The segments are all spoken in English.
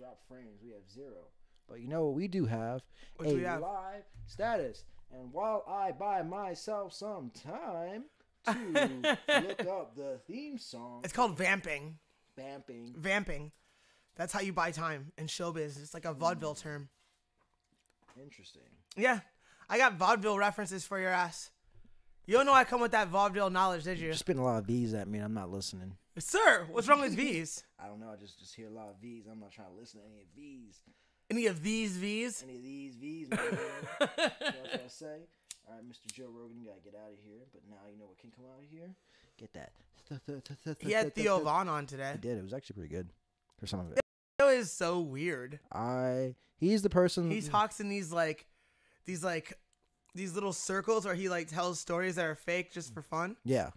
drop frames. We have 0. But you know what we do have? What do we have? Live status. And while I buy myself some time to look up the theme song. It's called vamping. Vamping. That's how you buy time in showbiz. It's like a vaudeville term. Interesting. Yeah. I got vaudeville references for your ass. You don't know I come with that vaudeville knowledge, did you? You're spitting a lot of V's at me and I'm not listening. Sir, what's wrong with V's? I don't know. I just hear a lot of V's. I'm not trying to listen to any of V's. Any of these V's? Any of these V's, man. You know what I say? All right, Mr. Joe Rogan, you gotta get out of here. But now you know what can come out of here? Get that. He had Theo Von on today. He did. It was actually pretty good for some of it. Theo is so weird. He's the person. He talks in these little circles where he like tells stories that are fake just for fun. Yeah.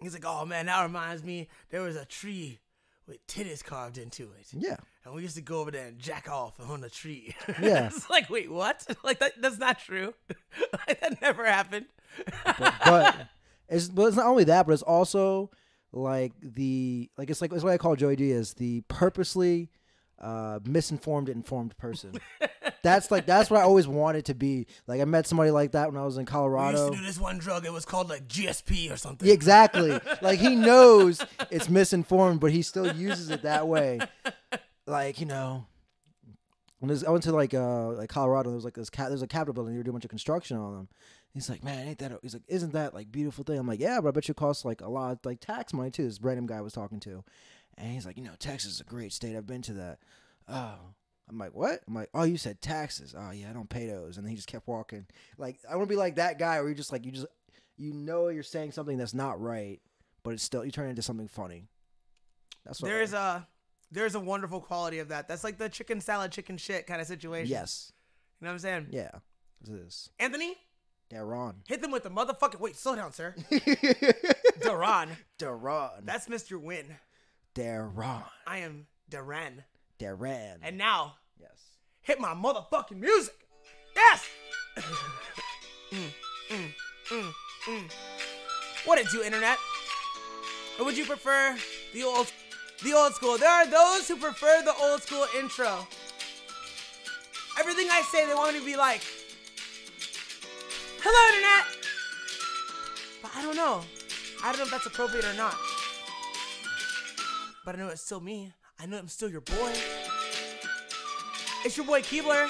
He's like, oh man, that reminds me, there was a tree with titties carved into it. Yeah. And we used to go over there and jack off on the tree. Yeah. It's like, wait, what? Like that's not true. Like that never happened. but it's not only that, but it's also like it's what I call Joey Diaz, the purposely misinformed, informed person. That's what I always wanted to be. Like I met somebody like that when I was in Colorado. We used to do this one drug. It was called like GSP or something. Yeah, exactly. Like he knows it's misinformed, but he still uses it that way. Like, you know, I went to like Colorado. There was like there's a Capitol building. They were doing a bunch of construction on them. He's like, man, he's like, isn't that like beautiful thing? I'm like, yeah, but I bet you it costs like a lot of like tax money too. This random guy I was talking to, and he's like, you know, Texas is a great state. I've been to that. Oh. I'm like, what? I'm like, oh, you said taxes. Oh, yeah, I don't pay those. And he just kept walking. Like, I want to be like that guy where you know you're saying something that's not right, but it's still, you turn it into something funny. That's what there's a wonderful quality of that. That's like the chicken salad, chicken shit kind of situation. Yes. You know what I'm saying? Yeah. It is. Anthony? Daron. Hit them with the motherfucking, wait, slow down, sir. Daron. That's Mr. Win. Daron. I am Daran. Daran. And now, yes, hit my motherfucking music. Yes. What it do, internet? Or would you prefer the old school? There are those who prefer the old school intro. Everything I say, they want me to be like, hello, internet. But I don't know if that's appropriate or not. But I know it's still me. I know I'm still your boy. It's your boy Keebler.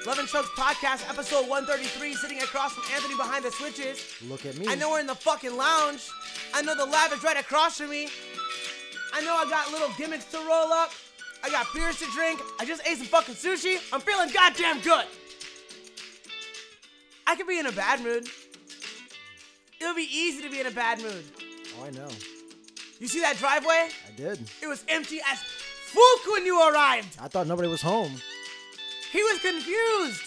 Love and Chugs Podcast, episode 133, sitting across from Anthony behind the switches. Look at me. I know we're in the fucking lounge. I know the lab is right across from me. I know I got little gimmicks to roll up. I got beers to drink. I just ate some fucking sushi. I'm feeling goddamn good. I could be in a bad mood. It would be easy to be in a bad mood. Oh, I know. You see that driveway? I did. It was empty as fuck when you arrived. I thought nobody was home. He was confused.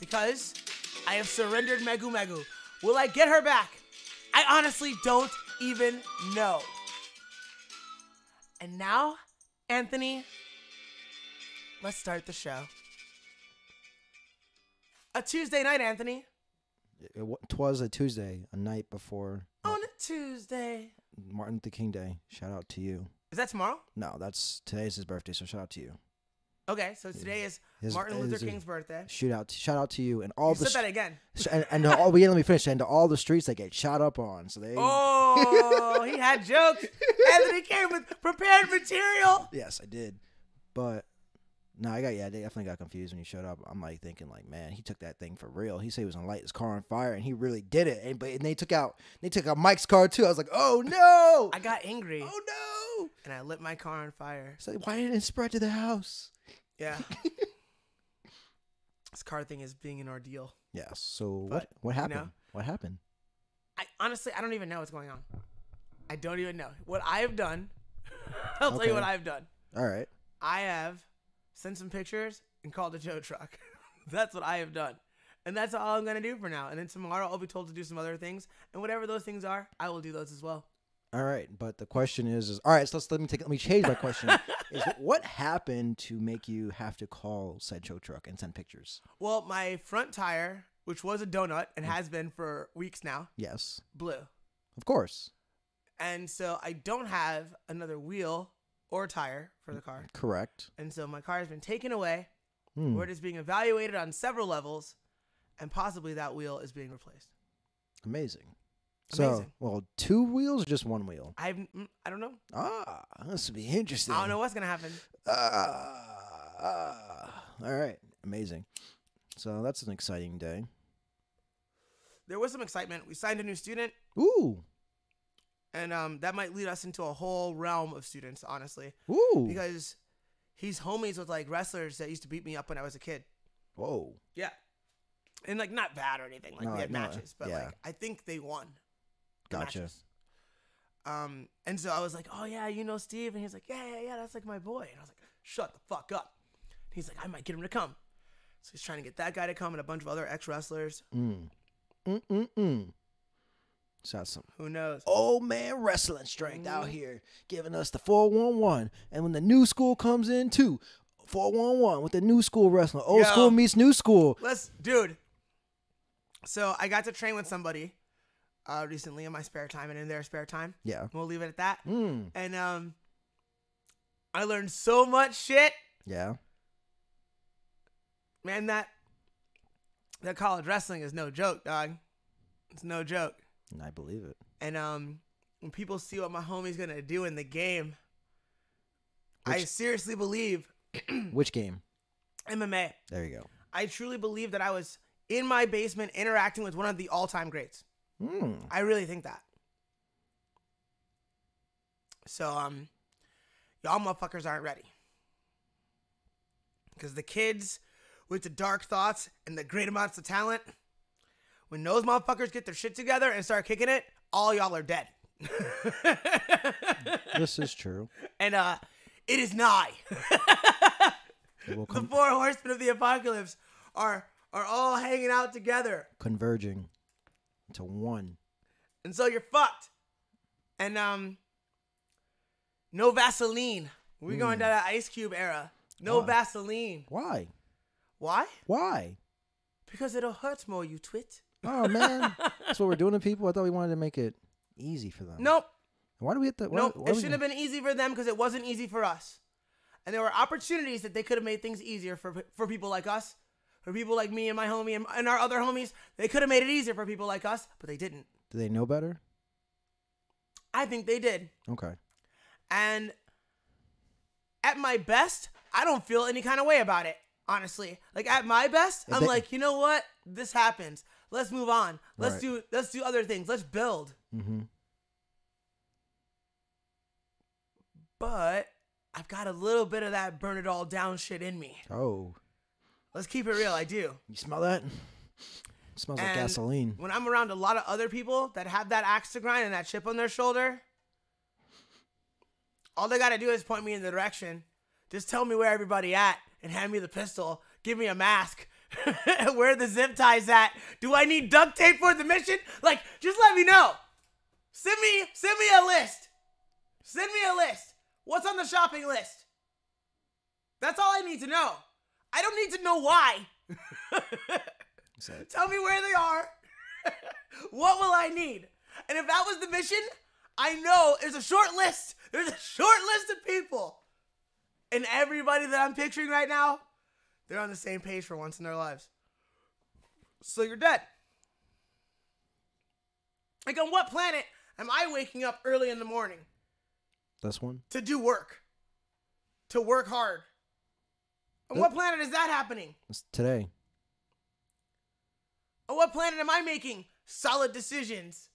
Because I have surrendered Megu Megu. Will I get her back? I honestly don't even know. And now, Anthony, let's start the show. A Tuesday night, Anthony. It was a Tuesday, a night before. On a Tuesday. Martin Luther King Day. Shout out to you. Is that tomorrow? No, today's his birthday, so shout out to you. Okay, so today is Martin Luther King's birthday. Shout out to you and all you said that again. And let me finish. And to all the streets that get shot up on. So they. Oh, he had jokes. Anthony came with prepared material. Yes, I did, but no, I definitely got confused when he showed up. I'm like thinking, like, man, he took that thing for real. He said he was gonna light his car on fire, and he really did it. And they took out Mike's car too. I was like, oh no! I got angry. Oh no! And I lit my car on fire. So why didn't it spread to the house? Yeah. This car thing is being an ordeal. Yes. So what happened? You know, what happened? I don't even know what's going on. I don't even know what I have done. I'll tell you what I've done. All right. I have sent some pictures and called a Joe truck. That's what I have done. And that's all I'm going to do for now. And then tomorrow I'll be told to do some other things. And whatever those things are, I will do those as well. All right. But the question is all right, so let me change my question. What happened to make you have to call said Joe truck and send pictures? Well, my front tire, which was a donut and has been for weeks now. Yes. Blew. Of course. And so I don't have another wheel or tire for the car. Correct. And so my car has been taken away, Hmm. where it is being evaluated on several levels, and possibly that wheel is being replaced. Amazing. Amazing. So, well, 2 wheels or just 1 wheel? I don't know. This would be interesting. I don't know what's gonna happen. All right. Amazing. So that's an exciting day. There was some excitement. We signed a new student, Ooh. and that might lead us into a whole realm of students, honestly, Ooh. because he's homies with like wrestlers that used to beat me up when I was a kid. Whoa. Yeah, and like not bad or anything. Like No, we had no, matches, but yeah. like I think they won. the Gotcha. matches. And so I was like, oh yeah, you know Steve? And he's like, yeah, that's like my boy. And I was like, shut the fuck up. He's like, I might get him to come. So he's trying to get that guy to come and a bunch of other ex-wrestlers. So that's some Who knows? old man wrestling strength out here, giving us the 411. And when the new school comes in too, 411 with the new school wrestling. Old school meets new school. Dude. So I got to train with somebody recently in my spare time and in their spare time. Yeah. We'll leave it at that. Mm. And I learned so much shit. Yeah. Man, that college wrestling is no joke, dog. It's no joke. And I believe it. And when people see what my homie's gonna do in the game, I seriously believe Which game? MMA. There you go. I truly believe that I was in my basement interacting with one of the all-time greats. Mm. I really think that. So y'all motherfuckers aren't ready. Because the kids with the dark thoughts and the great amounts of talent, when those motherfuckers get their shit together and start kicking it, all y'all are dead. This is true. And it is nigh. It will The 4 horsemen of the apocalypse are all hanging out together. converging to one. And so you're fucked. And no Vaseline. We're going to that Ice Cube era. No Why? Vaseline. Why? Why? Why? Because it'll hurt more, you twit. Oh man, that's what we're doing to people. I thought we wanted to make it easy for them. Nope. Why do we have to? Nope. It shouldn't have been easy for them because it wasn't easy for us. And there were opportunities that they could have made things easier for people like us, for people like me and my homie and our other homies. They could have made it easier for people like us, but they didn't. Do they know better? I think they did. Okay. And at my best, I don't feel any kind of way about it, honestly. Like at my best, I'm like, you know what? This happens. Let's move on. Let's do other things. Let's build. Mm-hmm. But I've got a little bit of that burn it all down shit in me. Oh, Let's keep it real. I do. you smell that? It smells like And gasoline. When I'm around a lot of other people that have that axe to grind and that chip on their shoulder, all they got to do is point me in the direction. Just tell me where everybody at and hand me the pistol. Give me a mask. Where the zip ties at? Do I need duct tape for the mission? Like, just let me know. Send me a list. Send me a list. What's on the shopping list? That's all I need to know. I don't need to know why. Tell me where they are. What will I need? And if that was the mission, I know there's a short list. There's a short list of people. And everybody that I'm picturing right now, they're on the same page for once in their lives. So you're dead. Like, on what planet am I waking up early in the morning This one? to do work? To work hard? On what planet is that happening? It's today. On what planet am I making solid decisions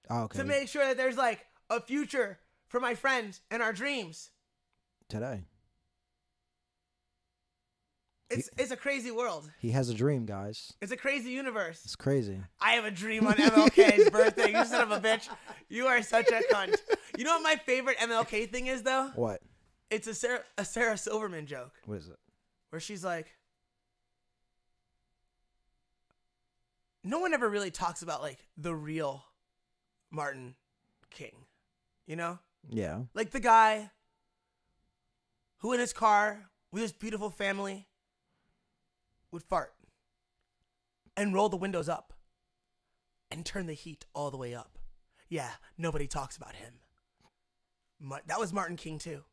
Oh, okay. to make sure that there's like a future for my friends and our dreams? Today. It's a crazy world. He has a dream, guys. It's a crazy universe. It's crazy. I have a dream on MLK's birthday. You son of a bitch. You are such a cunt. You know what my favorite MLK thing is, though? What? It's a Sarah Silverman joke What is it? where she's like, no one ever really talks about like the real Martin King, you know? Yeah. Like the guy who in his car with his beautiful family would fart and roll the windows up and turn the heat all the way up. Yeah, nobody talks about him. That was Martin King too.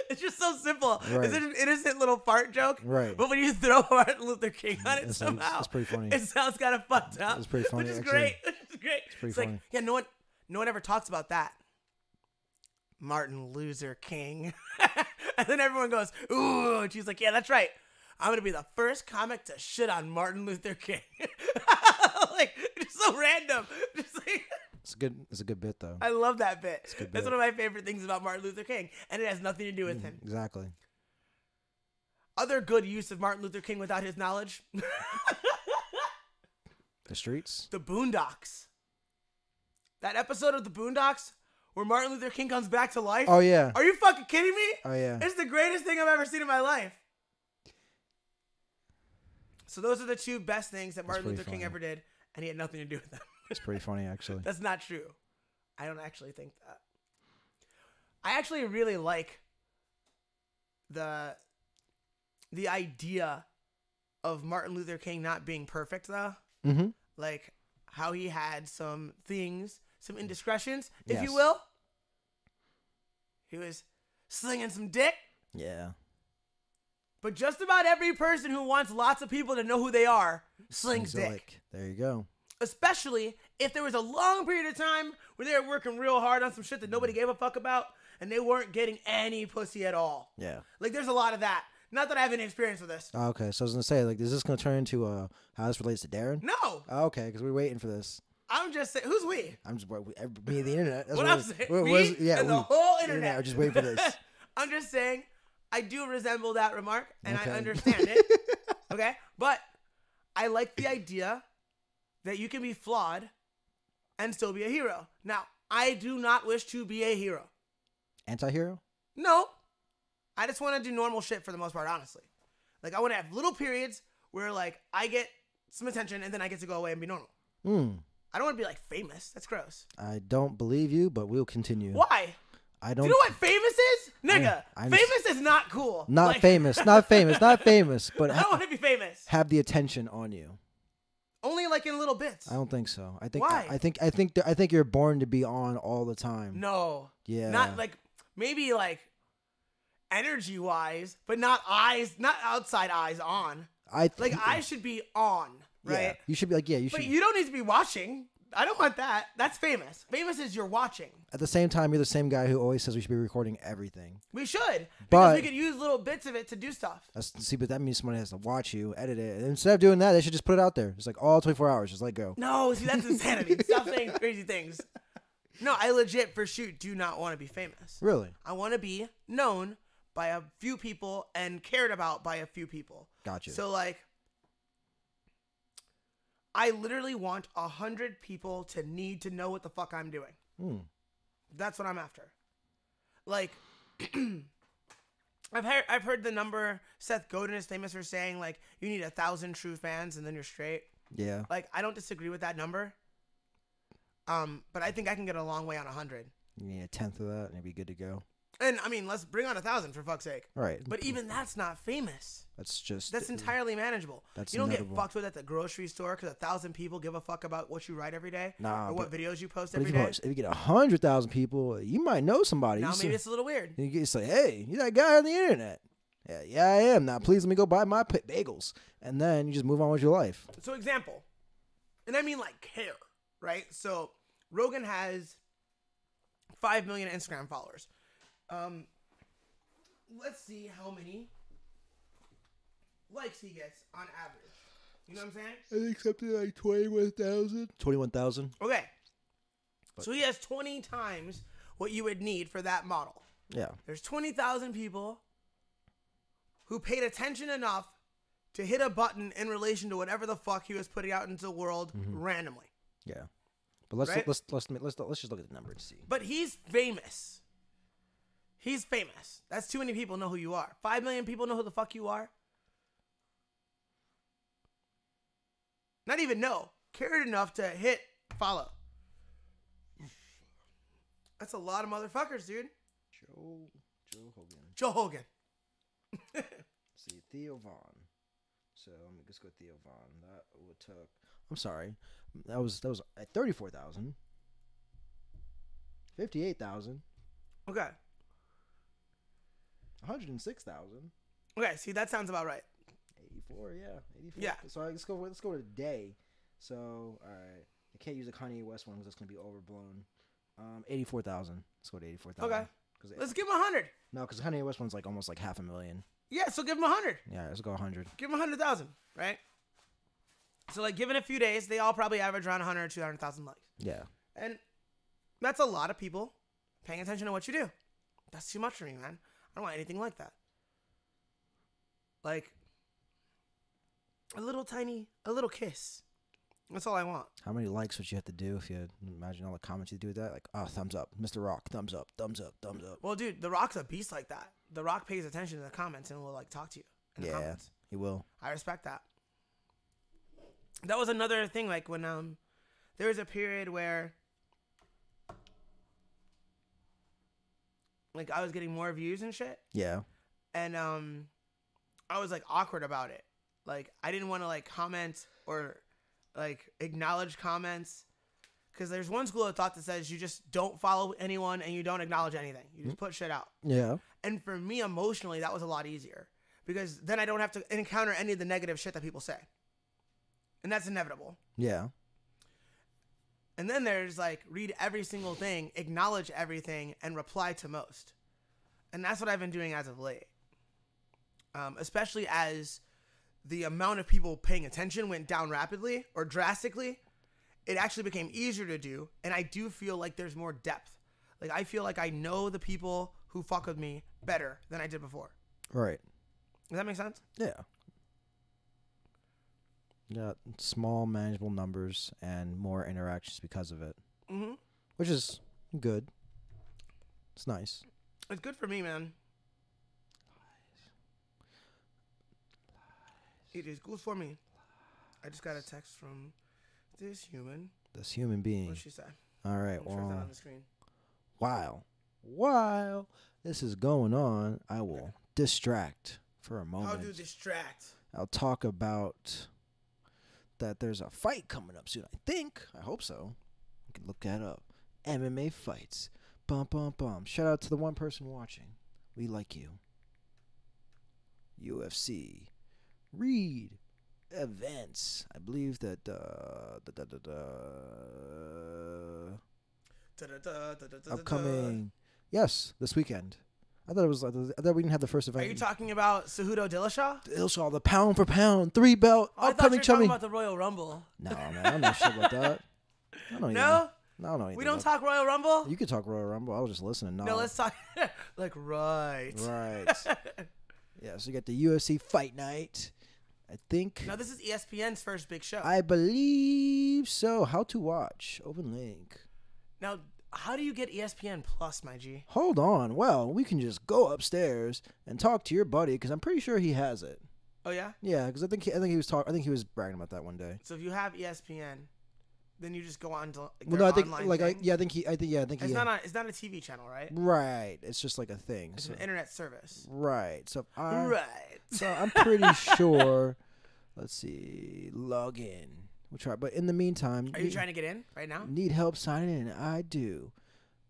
It's just so simple. Right. It's an innocent little fart joke. Right. But when you throw Martin Luther King on it somehow, it's pretty funny. it sounds kind of fucked up. It's pretty funny, Which is actually. great. It's great. It's pretty Like, funny. yeah, no one ever talks about that. Martin Luther King. And then everyone goes, ooh. And she's like, yeah, that's right. I'm going to be the first comic to shit on Martin Luther King. Like, just so random. Just like, It's a good bit though. I love that bit. a good That's bit. one of my favorite things about Martin Luther King. And it has nothing to do with him. Exactly. Other good use of Martin Luther King without his knowledge? The streets. The Boondocks. That episode of The Boondocks where Martin Luther King comes back to life. Oh yeah. Are you fucking kidding me? Oh yeah. It's the greatest thing I've ever seen in my life. So those are the two best things that Martin pretty Luther King funny. ever did, and he had nothing to do with them. It's pretty funny actually. That's not true. I don't actually think that. I actually really like the idea of Martin Luther King not being perfect, though. Mm-hmm. Like how he had some things, some indiscretions, if Yes. you will. He was slinging some dick. Yeah. But just about every person who wants lots of people to know who they are slings dick. Like, there you go. Especially if there was a long period of time where they were working real hard on some shit that nobody gave a fuck about and they weren't getting any pussy at all. Yeah. Like, there's a lot of that. Not that I have any experience with this. Oh, okay, so I was gonna say, like, is this gonna turn into how this relates to Darren? No. Oh, okay, because we're waiting for this. I'm just saying, who's we? I'm just me and the internet. That's What I'm saying, me and the whole internet. are just waiting for this. I'm just saying, I do resemble that remark, and Okay. I understand it. Okay? But I like the idea that you can be flawed and still be a hero. Now, I do not wish to be a hero. Anti-hero? No. I just want to do normal shit for the most part, honestly. Like, I want to have little periods where, like, I get some attention, and then I get to go away and be normal. I don't want to be, like, famous. That's gross. I don't believe you, but we'll continue. Why? I Do don't. you know what famous is? Nigga, I famous is not cool. Not Like, famous. Not famous. Not famous. But I don't want to be famous. have the attention on you. Only, like, in little bits. I don't think so. I think. Why? I think you're born to be on all the time. No. Yeah. Not, like, maybe, like, energy-wise, but not outside eyes on. Like, I should be on, right? Yeah, you should be like, yeah, you But should. you don't need to be watching. I don't want that. That's famous. Famous is you're watching. At the same time, you're the same guy who always says we should be recording everything. We should. Because But- we could use little bits of it to do stuff. But that means somebody has to watch you, edit it. And instead of doing that, they should just put it out there. It's like all 24 hours, just let go. No, see, that's insanity. Stop saying crazy things. No, I legit, for shoot, do not want to be famous. Really? I want to be known by a few people and cared about by a few people. Gotcha. So, like, I literally want 100 people to need to know what the fuck I'm doing. That's what I'm after. Like, I've heard the number Seth Godin is famous for saying, like, you need 1,000 true fans and then you're straight. Yeah. Like, I don't disagree with that number. But I think I can get a long way on 100. You need a tenth of that, and it'd be good to go. And I mean, let's bring on 1,000 for fuck's sake. All right. But even that's not famous. That's Entirely manageable. That's you don't inevitable. get fucked with at the grocery store because 1,000 people give a fuck about what you write every day Nah, or what videos you post But every if day. you get 100,000 people, you might know somebody. Now You maybe it's a little weird. you say, hey, you're that guy on the internet. Yeah, I am. Now, please let me go buy my bagels. And then you just move on with your life. So example, and I mean like care, right? So Rogan has 5 million Instagram followers. Let's see how many likes he gets on average. You know what I'm saying? I think something like 21,000. 21,000? Okay. So he has 20 times what you would need for that model. Yeah. There's 20,000 people who paid attention enough to hit a button in relation to whatever the fuck he was putting out into the world randomly. Yeah. But let's Right? let's just look at the number and see. But he's famous. He's famous. That's too many people know who you are. 5 million people know who the fuck you are. Not even know. Cared enough to hit follow. That's a lot of motherfuckers, dude. Joe Hogan. Joe Hogan. See, Theo Vaughn. So let's go Theo Vaughn. That would took. I'm sorry. That was at 34,000. 58,000. Okay. 106,000. Okay, see, that sounds about right. 84, yeah, 84. Yeah. So let's go to the day. So all right, I can't use the Kanye West one because that's gonna be overblown. 84,000. Let's go to 84,000. Okay. Let's give him 100. No, because Kanye West one's like almost like 500,000. Yeah, so give him 100. Yeah, let's go 100. Give him 100,000, right? So like, given a few days, they all probably average around 100 or 200,000 likes. Yeah. And that's a lot of people paying attention to what you do. That's too much for me, man. I don't want anything like that. Like, a little kiss. That's all I want. How many likes would you have to do if you had, imagine all the comments you do with that? Like, oh, thumbs up, Mr. Rock, thumbs up, thumbs up, thumbs up. Well, dude, The Rock's a beast like that. The Rock pays attention to the comments and will like talk to you in the comments. He will. I respect that. That was another thing. Like when there was a period where like I was getting more views and shit. Yeah. And I was like awkward about it. Like I didn't want to like comment or like acknowledge comments because there's one school of thought that says you just don't follow anyone and you don't acknowledge anything. You just put shit out. Yeah. And for me emotionally, that was a lot easier because then I don't have to encounter any of the negative shit that people say. And that's inevitable. Yeah. And then there's like read every single thing, acknowledge everything, and reply to most. And that's what I've been doing as of late. Especially as the amount of people paying attention went down rapidly or drastically, it actually became easier to do. And I do feel like there's more depth. Like I feel like I know the people who fuck with me better than I did before. Right. Does that make sense? Yeah. Yeah, small manageable numbers and more interactions because of it. Mm-hmm. Which is good. It's nice. It's good for me, man. It is good for me. I just got a text from this human. This human being. What'd she say? All right, I'm sure it's not on the screen. While this is going on, I will distract for a moment. How do distract? I'll talk about that there's a fight coming up soon. I hope so. You can look that up. MMA fights. Bum, bum, bum. Shout out to the one person watching. We like you. UFC. Read. Events. I believe that upcoming. Yes, this weekend. I thought we didn't have the first event. Are you talking about Cejudo Dillashaw? Dillashaw, the pound for pound 3-belt I thought you upcoming were chummy. talking about the Royal Rumble. No, man, I don't know shit about that. I don't even know. No, I don't know anything We don't about talk Royal Rumble? You could talk Royal Rumble. I was just listening. No, let's talk. Like, right. Right. Yeah, so you got the UFC Fight Night. I think. No, this is ESPN's first big show. I believe so. How to watch. Open link. Now, how do you get ESPN Plus, my G? Hold on. Well, we can just go upstairs and talk to your buddy because I'm pretty sure he has it. Oh yeah? Yeah, because I think he was bragging about that one day. So if you have ESPN, then you just go on to like, Well, no, I think online like thing. I think he. It's not a TV channel, right? Right. It's just like a thing. It's So, an internet service. right. So Right. So I'm pretty sure. Let's see. Log in. We'll try. But in the meantime, Are you trying to get in right now? need help signing in? I do.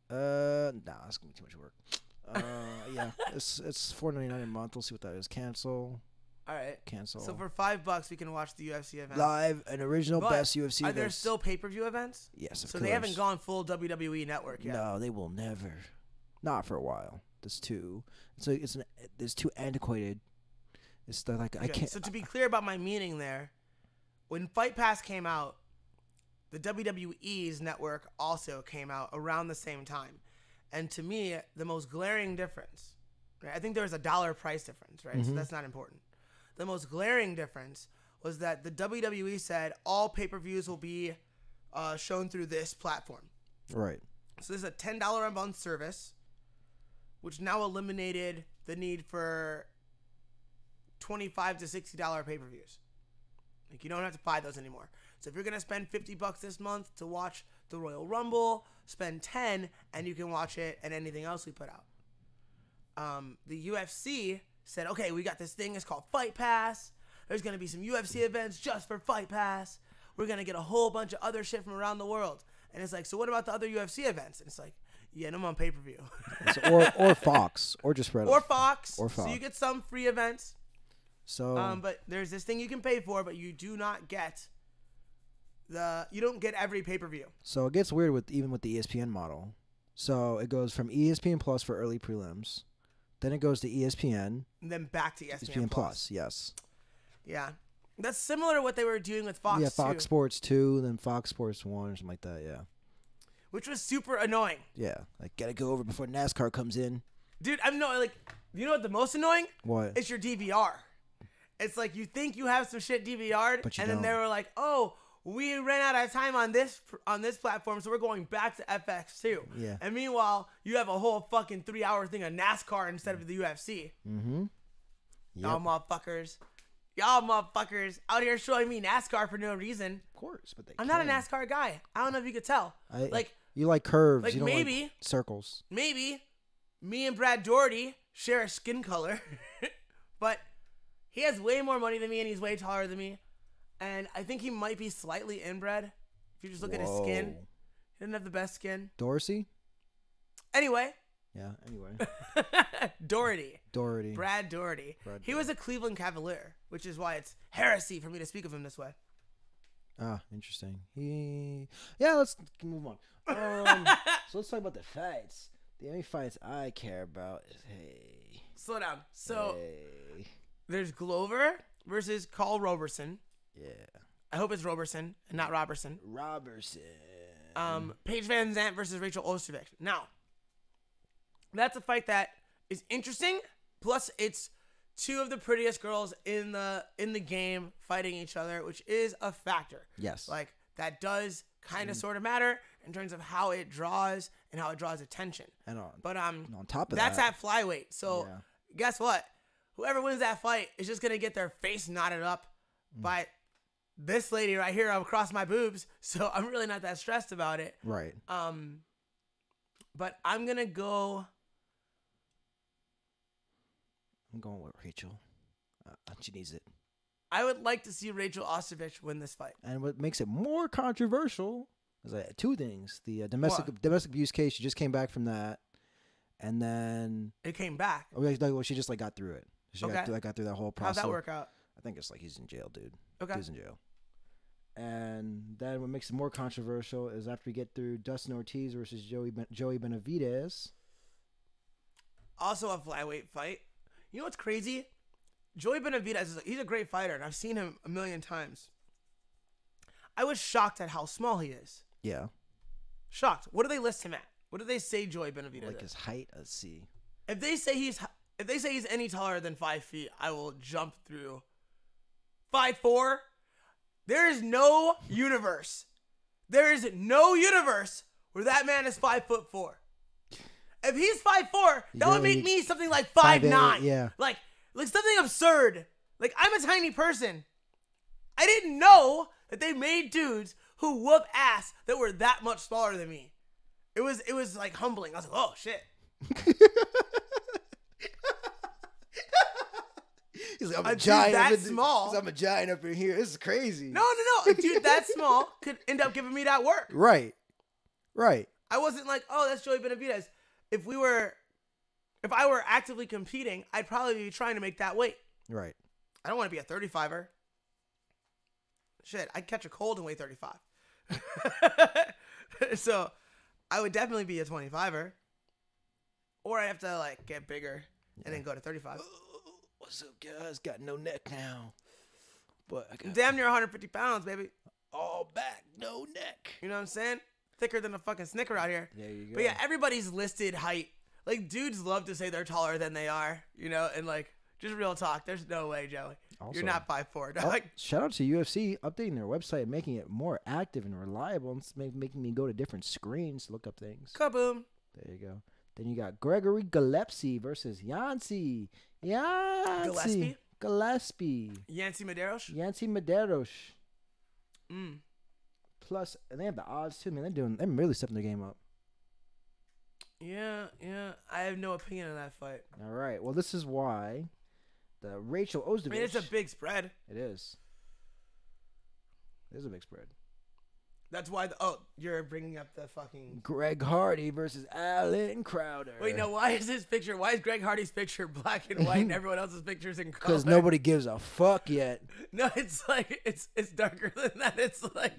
Nah, that's gonna be too much work. Yeah, it's $4.99 a month. We'll see what that is. Cancel. All right. Cancel. So for $5, we can watch the UFC event. Live and original But best UFC Are there events. still pay-per-view events? Yes, of So course. they haven't gone full WWE network yet. No, they will never. Not for a while. There's too. There's too antiquated. It's like I Okay, can't. So to be clear about my meaning there, when Fight Pass came out, the WWE's network also came out around the same time. And to me, the most glaring difference, right? I think there was $1 price difference, right? So that's not important. The most glaring difference was that the WWE said all pay-per-views will be shown through this platform. Right. So this is a $10 a month service, which now eliminated the need for $25 to $60 pay-per-views. Like, you don't have to buy those anymore. So if you're going to spend $50 this month to watch the Royal Rumble, spend $10 and you can watch it and anything else we put out. The UFC said, okay, we got this thing. It's called Fight Pass. There's going to be some UFC events just for Fight Pass. We're going to get a whole bunch of other shit from around the world. And it's like, so what about the other UFC events? And it's like, You get them on pay-per-view. or Fox, or just Red. Or Fox. Or Fox. So you get some free events. So But there's this thing you can pay for, but you do not get you don't get every pay-per-view. So it gets weird with even with the ESPN model. So it goes from ESPN Plus for early prelims, then it goes to ESPN, And then back to ESPN Plus. Yes. Yeah. That's similar to what they were doing with Fox Yeah, Fox too, Sports 2, then Fox Sports 1 or something like that, yeah. which was super annoying. Yeah, like gotta go over before NASCAR comes in. Dude, I'm no like you know what the most annoying? What? It's your DVR. It's like you think you have some shit DVR'd, But you and then they don't. were like, "Oh, we ran out of time on this platform, so we're going back to FX2." Yeah. And meanwhile, you have a whole fucking 3-hour thing of NASCAR instead of the UFC. Mm-hmm. Y'all motherfuckers out here showing me NASCAR for no reason. Of course, but I'm not a NASCAR guy. I don't know if you could tell. You like curves. like You don't maybe- like circles. Maybe me and Brad Doherty share a skin color, but he has way more money than me and he's way taller than me. And I think he might be slightly inbred. If you just look at his skin, Whoa. he doesn't have the best skin. Dorsey? Anyway, Yeah, anyway. Doherty. Doherty. Brad Doherty. He was a Cleveland Cavalier, which is why it's heresy for me to speak of him this way. Ah, interesting. Yeah, let's move on. So let's talk about the fights. The only fights I care about is Slow down. So hey. there's Glover versus Carl Roberson. Yeah. I hope it's Roberson and not Robertson. Robertson. Paige Van Zandt versus Rachel Ostervik. Now, that's a fight that is interesting. Plus, it's two of the prettiest girls in the game fighting each other, which is a factor. Yes. Like that does kind of sort of matter in terms of how it draws and how it draws attention. And But on top of that's that, at flyweight. So Yeah. guess what? Whoever wins that fight is just gonna get their face knotted up by this lady right here across my boobs. So I'm really not that stressed about it. right. But I'm gonna go. I'm going with Rachel. She needs it. I would like to see Rachel Ostervich win this fight. And what makes it more controversial is two things: the domestic abuse case. She just came back from that, and then It came back. she just got through it. She Okay. got through that whole How'd process. that work out? I think it's he's in jail, dude. Okay. He's in jail. And then what makes it more controversial is after we get through Dustin Ortiz versus Joey Benavidez. Also a flyweight fight. You know what's crazy? Joey Benavidez he's a great fighter, and I've seen him a million times. I was shocked at how small he is. Yeah. Shocked. What do they list him at? What do they say Joey Benavidez Like is? his height, let's see. If they say he's any taller than 5 feet, I will jump through. 5'4". There is no universe. There is no universe where that man is 5'4". If he's 5'4", that would make me something like 5'9". yeah. Like something absurd. Like I'm a tiny person. I didn't know that they made dudes who whoop ass that were that much smaller than me. It was like humbling. I was like, oh shit. He's like, I'm A a dude giant. that small. I'm a giant up in here. This is crazy. No. A dude that small could end up giving me that work. Right. I wasn't like, oh, that's Joey Benavidez. If I were actively competing, I'd probably be trying to make that weight. Right. I don't want to be a 35er. Shit, I'd catch a cold and weigh 35. So I would definitely be a 25er. Or I'd have to get bigger and then go to 35. What's up, guys? Got no neck now. But I got Damn near 150 pounds, baby. all back, no neck. You know what I'm saying? Thicker than a fucking Snicker out here. There you go. But yeah, everybody's listed height. Like, dudes love to say they're taller than they are, and just real talk. There's no way, Joey. Also- You're not 5'4". Oh, Dog. shout out to UFC updating their website, making it more active and reliable, and making me go to different screens to look up things. Kaboom. There you go. Then you got Gregory Gillespie versus Yancy. Gillespie? Gillespie. Yancy Medeiros. Yancy Medeiros. Mm. Plus, and they have the odds too, man. They're really stepping their game up. Yeah. I have no opinion on that fight. All right. Well, this is why the Rachel Ozdovich. I mean, it's a big spread. It is. It is a big spread. That's why. You're bringing up the fucking Greg Hardy versus Alan Crowder. Wait, no. Why is his picture? Why is Greg Hardy's picture black and white, and everyone else's pictures in color? Because nobody gives a fuck yet. No, it's like it's darker than that. It's like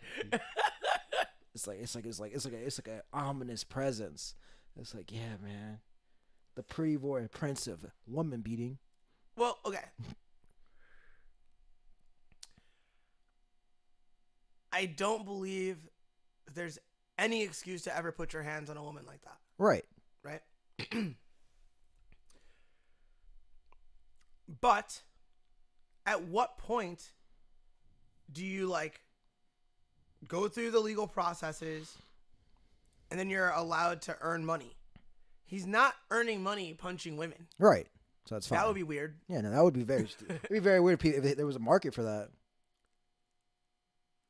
it's like an ominous presence. It's like, yeah, man, the pretty boy prince of woman beating. Well, okay. I don't believe there's any excuse to ever put your hands on a woman like that. Right. Right? But at what point do you like go through the legal processes and then you're allowed to earn money? He's not earning money punching women. Right. So that's fine. That would be weird. Yeah, no, that would be it'd be very weird if there was a market for that.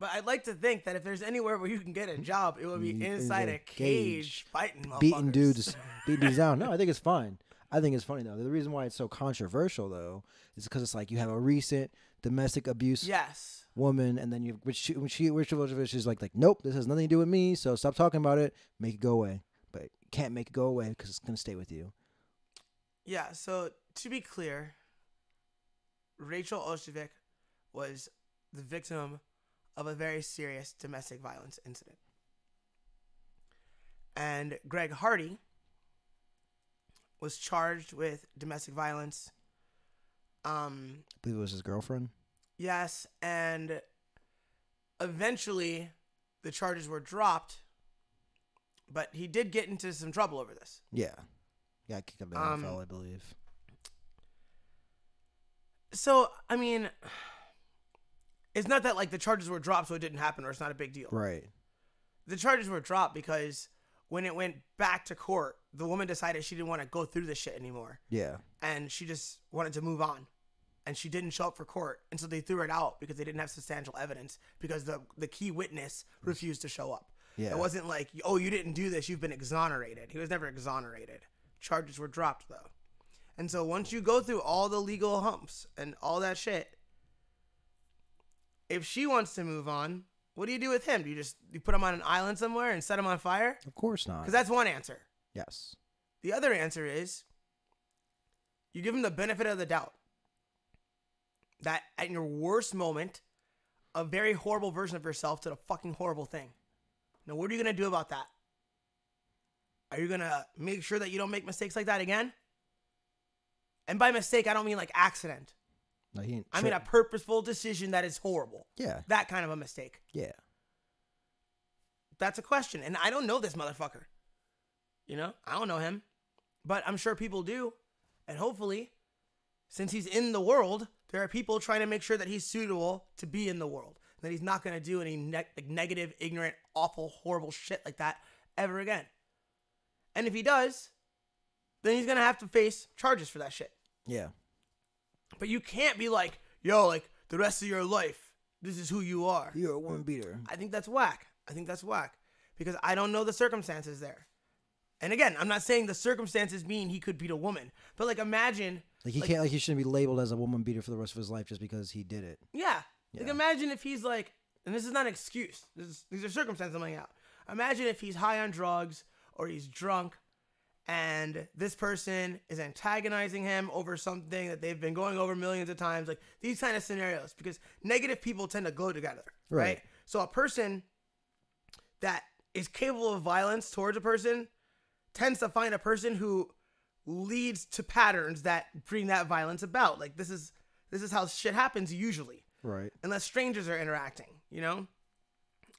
But I'd like to think that if there's anywhere where you can get a job, it would be inside a cage fighting motherfuckers. beating dudes down. No, I think it's fine. I think it's funny though. The reason why it's so controversial though is because it's like you have a recent domestic abuse woman, and then she's like nope, this has nothing to do with me. So stop talking about it. Make it go away. But you can't make it go away because it's gonna stay with you. Yeah. So to be clear, Rachel Ostovich was the victim of a very serious domestic violence incident. And Greg Hardy was charged with domestic violence. I believe it was his girlfriend. Yes, and eventually the charges were dropped, but he did get into some trouble over this. Yeah. Yeah, kicked out of the NFL, I believe. So, I mean, it's not that like the charges were dropped so it didn't happen or it's not a big deal. Right. The charges were dropped because when it went back to court, the woman decided she didn't want to go through this shit anymore. Yeah. And she just wanted to move on. And she didn't show up for court. And so they threw it out because they didn't have substantial evidence because the key witness refused to show up. Yeah. It wasn't like, oh, you didn't do this, you've been exonerated. He was never exonerated. Charges were dropped, though. And so once you go through all the legal humps and all that shit, if she wants to move on, what do you do with him? Do you put him on an island somewhere and set him on fire? Of course not. Because that's one answer. Yes. The other answer is you give him the benefit of the doubt that at your worst moment, a very horrible version of yourself did a fucking horrible thing. Now, what are you going to do about that? Are you going to make sure that you don't make mistakes like that again? And by mistake, I don't mean like accident. No, I mean a purposeful decision that is horrible. Yeah. That kind of a mistake. Yeah. That's a question. And I don't know this motherfucker. You know? I don't know him. But I'm sure people do. And hopefully, since he's in the world, there are people trying to make sure that he's suitable to be in the world. That he's not going to do any negative, ignorant, awful, horrible shit like that ever again. And if he does, then he's going to have to face charges for that shit. Yeah. But you can't be like, yo, like the rest of your life, this is who you are. You're a woman beater. I think that's whack. Because I don't know the circumstances there. And again, I'm not saying the circumstances mean he could beat a woman. But like imagine. Like he shouldn't be labeled as a woman beater for the rest of his life just because he did it. Yeah. Like imagine if he's like, and this is not an excuse. These are circumstances I'm laying out. Imagine if he's high on drugs or he's drunk and this person is antagonizing him over something that they've been going over millions of times. Like these kind of scenarios, because negative people tend to go together, right? So a person that is capable of violence towards a person tends to find a person who leads to patterns that bring that violence about. Like this is how shit happens usually. Right. Unless strangers are interacting, you know?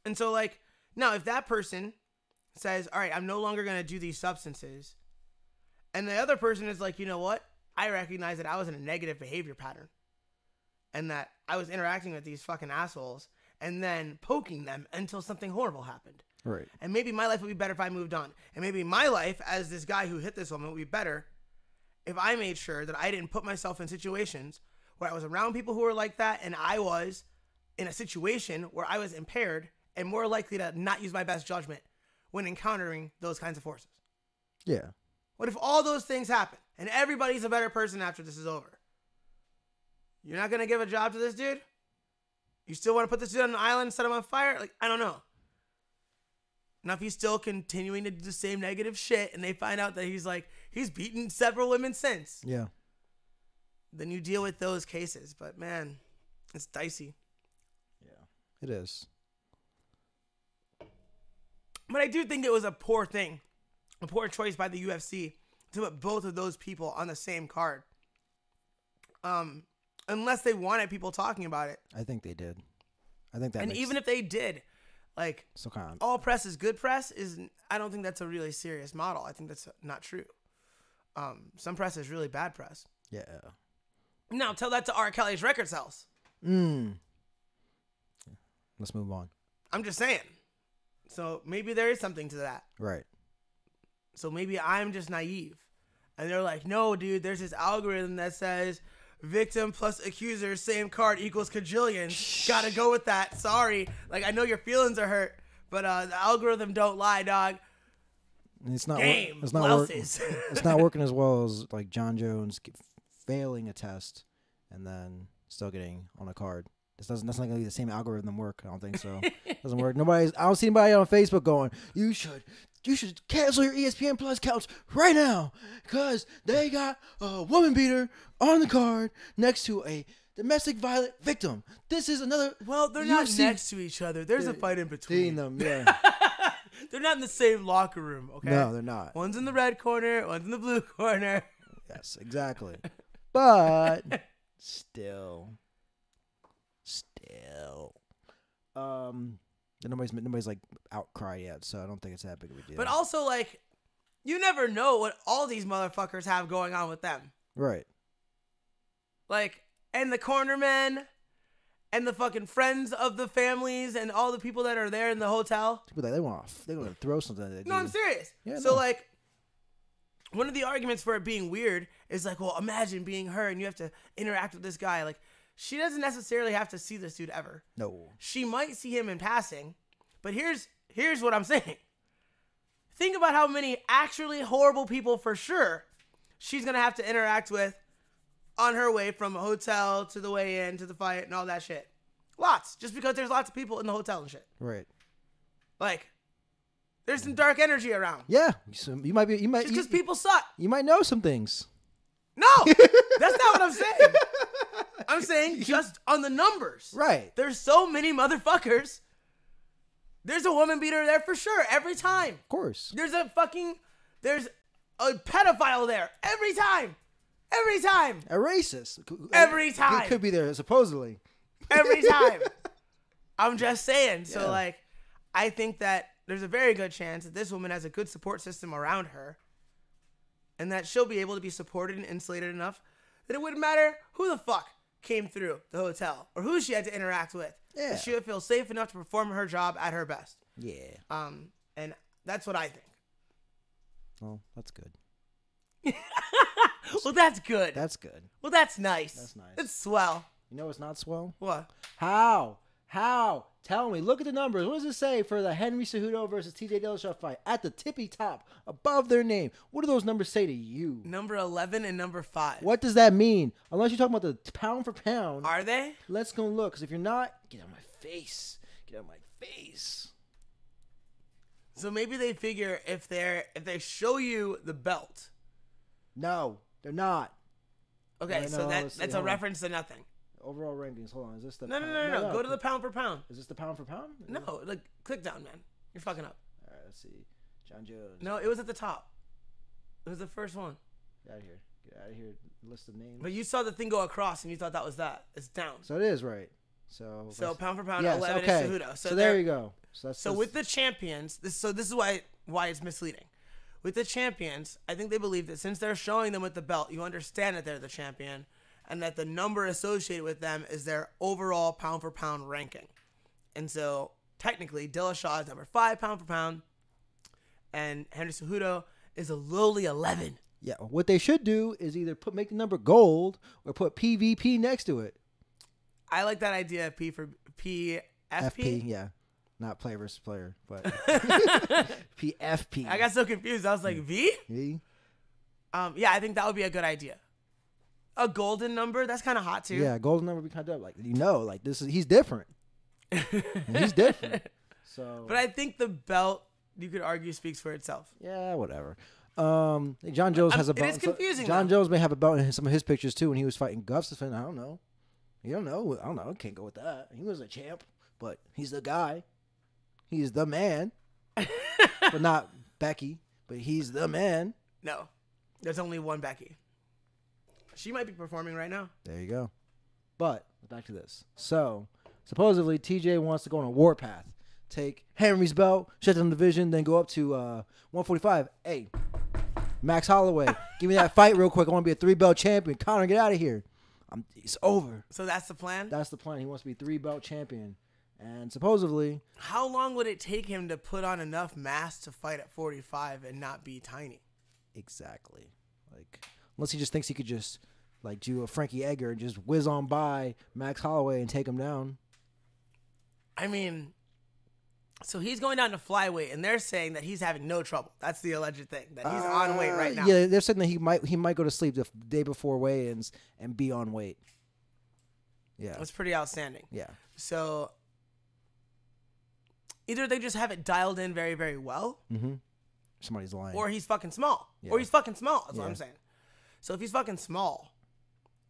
And so like, now if that person says, all right, I'm no longer going to do these substances. And the other person is like, you know what? I recognize that I was in a negative behavior pattern and that I was interacting with these fucking assholes and then poking them until something horrible happened. Right. And maybe my life would be better if I moved on. And maybe my life as this guy who hit this woman would be better if I made sure that I didn't put myself in situations where I was around people who were like that and I was in a situation where I was impaired and more likely to not use my best judgment when encountering those kinds of forces. Yeah. What if all those things happen and everybody's a better person after this is over? You're not going to give a job to this dude? You still want to put this dude on an island and set him on fire? Like, I don't know. Now, if he's still continuing to do the same negative shit and they find out that he's beaten several women since, Yeah. then you deal with those cases. But, man, it's dicey. Yeah. It is. But I do think it was a poor choice by the UFC to put both of those people on the same card. Unless they wanted people talking about it. I think they did. I think that. And even if they did, like, so kind of, all press is good press I don't think that's a really serious model. I think that's not true. Some press is really bad press. Yeah. Now tell that to R. Kelly's record sales. Let's move on. I'm just saying. So maybe there is something to that. Right. So maybe I'm just naive. And they're like, no, dude, there's this algorithm that says victim plus accuser, same card equals cajillions. Gotta go with that. Sorry. Like, I know your feelings are hurt, but the algorithm don't lie, dog. It's not. Game. It's not working. It's not working as well as like John Jones failing a test and then still getting on a card. That's not gonna be the same algorithm work. I don't think so. It doesn't work. I don't see anybody on Facebook going, you should cancel your ESPN Plus accounts right now because they got a woman beater on the card next to a domestic violence victim. This is another. Well, they're not next to each other. There's a fight in between them. Yeah. They're not in the same locker room. Okay. No, they're not. One's in the red corner. One's in the blue corner. Yes, exactly. But still. Nobody's like outcry yet, so I don't think it's that big of a deal. But also, like, you never know what all these motherfuckers have going on with them. Right. Like, and the cornermen, and the fucking friends of the families, and all the people that are there in the hotel. People they want to throw something. No, I'm serious. Yeah, so like, one of the arguments for it being weird is like, well, imagine being her and you have to interact with this guy. Like, she doesn't necessarily have to see this dude ever. No. She might see him in passing, but here's what I'm saying. Think about how many actually horrible people for sure she's going to have to interact with on her way from a hotel to the way in to the fight and all that shit. Lots. Just because there's lots of people in the hotel and shit. Right. Like, there's some dark energy around. Yeah. So you might. Just because people suck. You might know some things. No, that's not what I'm saying. I'm saying just on the numbers. Right. There's so many motherfuckers. There's a woman beater there for sure every time. Of course. There's a pedophile there every time. Every time. A racist. Every time. It could be there, supposedly. Every time. I'm just saying. Yeah. So, like, I think that there's a very good chance that this woman has a good support system around her and that she'll be able to be supported and insulated enough that it wouldn't matter who the fuck came through the hotel or who she had to interact with. Yeah. She would feel safe enough to perform her job at her best. Yeah. And that's what I think. Well, that's good. Well, that's good. That's good. Well, that's nice. That's nice. It's swell. You know what's not swell? What? How? Tell me. Look at the numbers. What does it say for the Henry Cejudo versus TJ Dillashaw fight? At the tippy top, above their name. What do those numbers say to you? Number 11 and number 5. What does that mean? Unless you're talking about the pound for pound. Are they? Let's go look. Because if you're not, get out of my face. Get out of my face. So maybe they figure if they show you the belt. No, they're not. Okay, no, so that's a reference to nothing. Overall rankings. Hold on. Is this the No. Go to the pound for pound. Is this the pound for pound? No, like click down, man. You're fucking up. All right, let's see. John Jones. No, it was at the top. It was the first one. Get out of here. Get out of here. List of names. But you saw the thing go across and you thought that was that. It's down. So it is right. So pound for pound, yes, 11 okay. is Cejudo. So there you go. So with the champions, this is why it's misleading. With the champions, I think they believe that since they're showing them with the belt, you understand that they're the champion, and that the number associated with them is their overall pound for pound ranking. And so technically, Dillashaw is number 5 pound for pound, and Henry Cejudo is a lowly 11. Yeah, what they should do is either make the number gold or put PVP next to it. I like that idea. P for PFP. FP, yeah. Not player versus player, but PFP. I got so confused. I was like, V? V? Yeah, I think that would be a good idea. A golden number, that's kind of hot too. Yeah, golden number would be kind of like, he's different. He's different. So, but I think the belt you could argue speaks for itself. Yeah, whatever. John Jones has a belt. It is confusing. John though. Jones may have a belt in some of his pictures too when he was fighting Gustafsson. I don't know. You don't know. I don't know. Can't go with that. He was a champ, but he's the guy. He's the man. But not Becky. But he's the man. No, there's only one Becky. She might be performing right now. There you go. But back to this. So supposedly TJ wants to go on a warpath. Take Henry's belt, shut down the division, then go up to 145. Hey, Max Holloway, give me that fight real quick. I want to be a 3-belt champion. Conor, get out of here. It's over. So that's the plan? That's the plan. He wants to be 3-belt champion. And supposedly... How long would it take him to put on enough mass to fight at 45 and not be tiny? Exactly. Like, unless he just thinks he could just like do a Frankie Edgar and just whiz on by Max Holloway and take him down. I mean... So he's going down to flyweight, and they're saying that he's having no trouble. That's the alleged thing, that he's on weight right now. Yeah, they're saying that he might go to sleep the day before weigh-ins and be on weight. Yeah. That's pretty outstanding. Yeah. So either they just have it dialed in very, very well, Somebody's lying. or he's fucking small. Yeah. Or he's fucking small. That's what Yeah. I'm saying. So if he's fucking small,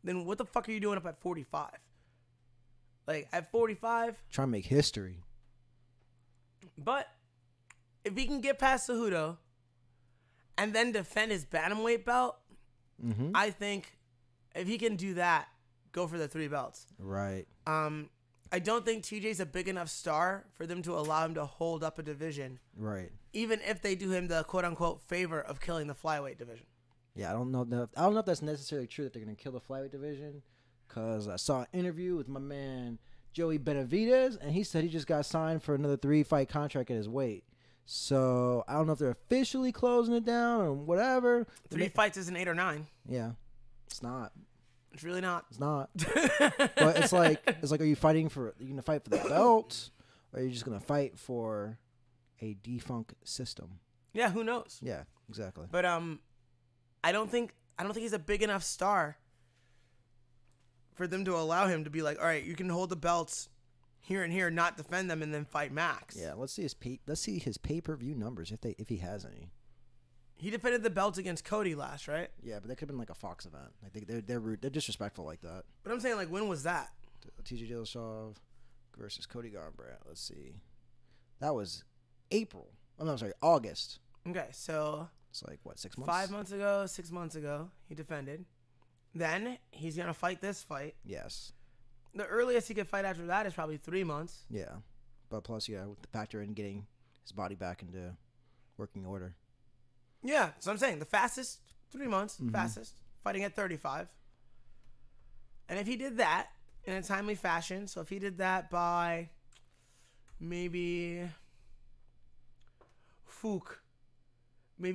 then what the fuck are you doing up at 45? Like, at 45... Trying to make history. But if he can get past Cejudo and then defend his bantamweight belt, I think if he can do that, go for the 3 belts. Right. I don't think TJ's a big enough star for them to allow him to hold up a division. Right. Even if they do him the quote unquote favor of killing the flyweight division. Yeah, I don't know if that's necessarily true that they're gonna kill the flyweight division, because I saw an interview with my man Joey Benavidez, and he said he just got signed for another 3-fight contract at his weight. So I don't know if they're officially closing it down or whatever. 3 fights isn't 8 or 9. Yeah, it's not. It's really not. It's not. But it's like, are you fighting for? Are you gonna fight for the belt, or are you just gonna fight for a defunct system? Yeah, who knows? Yeah, exactly. But I don't think he's a big enough star for them to allow him to be like, all right, you can hold the belts here and here, not defend them, and then fight Max. Yeah, let's see his pay-per-view numbers if he has any. He defended the belt against Cody last, right? Yeah, but that could have been like a Fox event. Like they're rude, they're disrespectful like that. But I'm saying, like, when was that? TJ Dillashaw versus Cody Garbrandt. Let's see, that was April. Oh, no, I'm sorry, August. Okay, so it's like what, 6 months? 5 months ago, 6 months ago, he defended. Then he's gonna fight this fight. Yes. The earliest he could fight after that is probably 3 months. Yeah, but plus, yeah, with the factor in getting his body back into working order. Yeah, so I'm saying the fastest 3 months, fastest fighting at 35. And if he did that in a timely fashion, so if he did that by maybe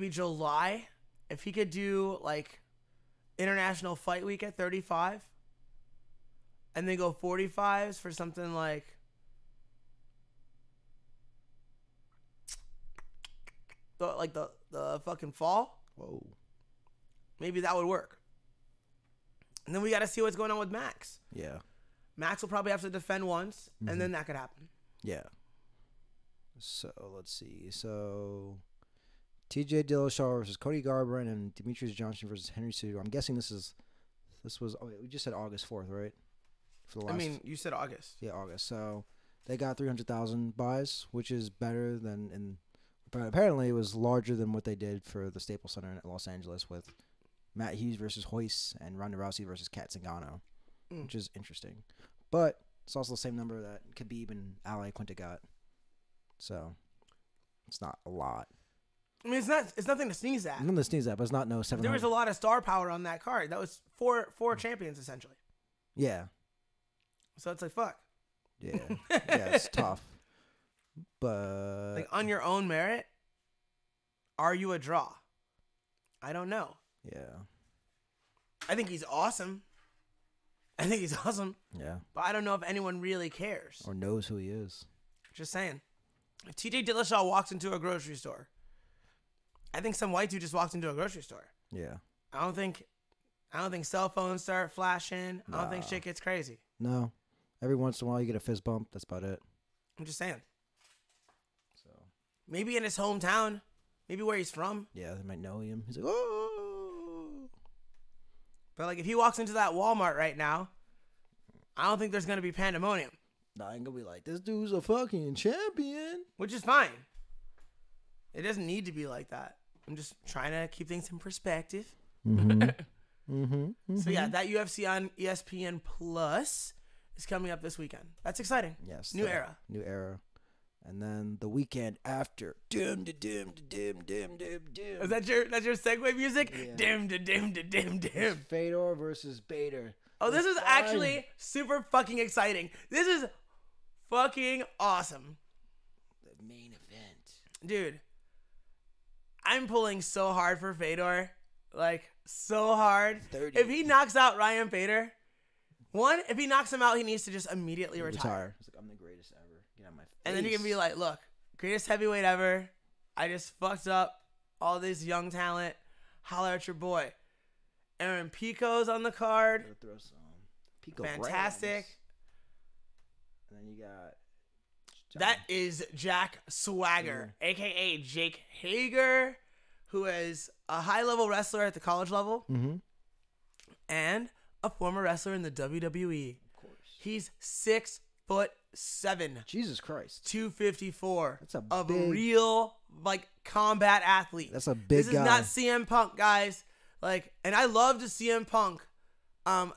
July, if he could do like International Fight Week at 35 and then go 45s for something like the fucking fall. Whoa. Maybe that would work. And then we got to see what's going on with Max. Yeah. Max will probably have to defend once, and then that could happen. Yeah. So let's see. So TJ Dillashaw versus Cody Garbrandt and Demetrius Johnson versus Henry Cejudo. I'm guessing this was. Oh, wait, we just said August 4th, right? For the last. I mean, you said August. Yeah, August. So they got 300,000 buys, which is better than but apparently it was larger than what they did for the Staples Center in Los Angeles with Matt Hughes versus Hoyce and Ronda Rousey versus Kat Zingano, which is interesting. But it's also the same number that Khabib and Ali Quinta got. So it's not a lot. I mean, it's nothing to sneeze at. Nothing to sneeze at, but it's not no 700. There was a lot of star power on that card. That was four champions essentially. Yeah. So it's like fuck. Yeah. Yeah, it's tough. But like on your own merit, are you a draw? I don't know. Yeah. I think he's awesome. Yeah. But I don't know if anyone really cares. Or knows who he is. Just saying. If TJ Dillashaw walks into a grocery store, I think some white dude just walked into a grocery store. Yeah. I don't think cell phones start flashing. Nah. I don't think shit gets crazy. No. Every once in a while you get a fist bump. That's about it. I'm just saying. So. Maybe in his hometown. Maybe where he's from. Yeah, they might know him. He's like, oh. But like if he walks into that Walmart right now, I don't think there's gonna be pandemonium. Nah, I ain't gonna be like, this dude's a fucking champion. Which is fine. It doesn't need to be like that. I'm just trying to keep things in perspective. So yeah, that UFC on ESPN Plus is coming up this weekend. That's exciting. Yes. New era. New era. And then the weekend after. Dim, dim, dim, dim, dim, dim, dim. Is that's your segue music? Yeah. Dim, dim, dim, dim, dim. Fedor versus Bader. Oh, this is Fine. actually super fucking exciting. This is fucking awesome. The main event. Dude, I'm pulling so hard for Fedor. Like, so hard. 30. If he knocks out Ryan Bader, if he knocks him out, he needs to just immediately retire. It's like, I'm the greatest ever. Get out of my face. And then he can be like, look, greatest heavyweight ever. I just fucked up all this young talent. Holler at your boy. Aaron Pico's on the card. Gotta throw some Pico Fantastic. Rams. And then you got... That is Jack Swagger, a.k.a. Jake Hager, who is a high-level wrestler at the college level and a former wrestler in the WWE. Of course. He's 6'7", Jesus Christ. 254. That's a of big- a real combat athlete. That's a big This guy. is not CM Punk, guys. And I loved CM Punk.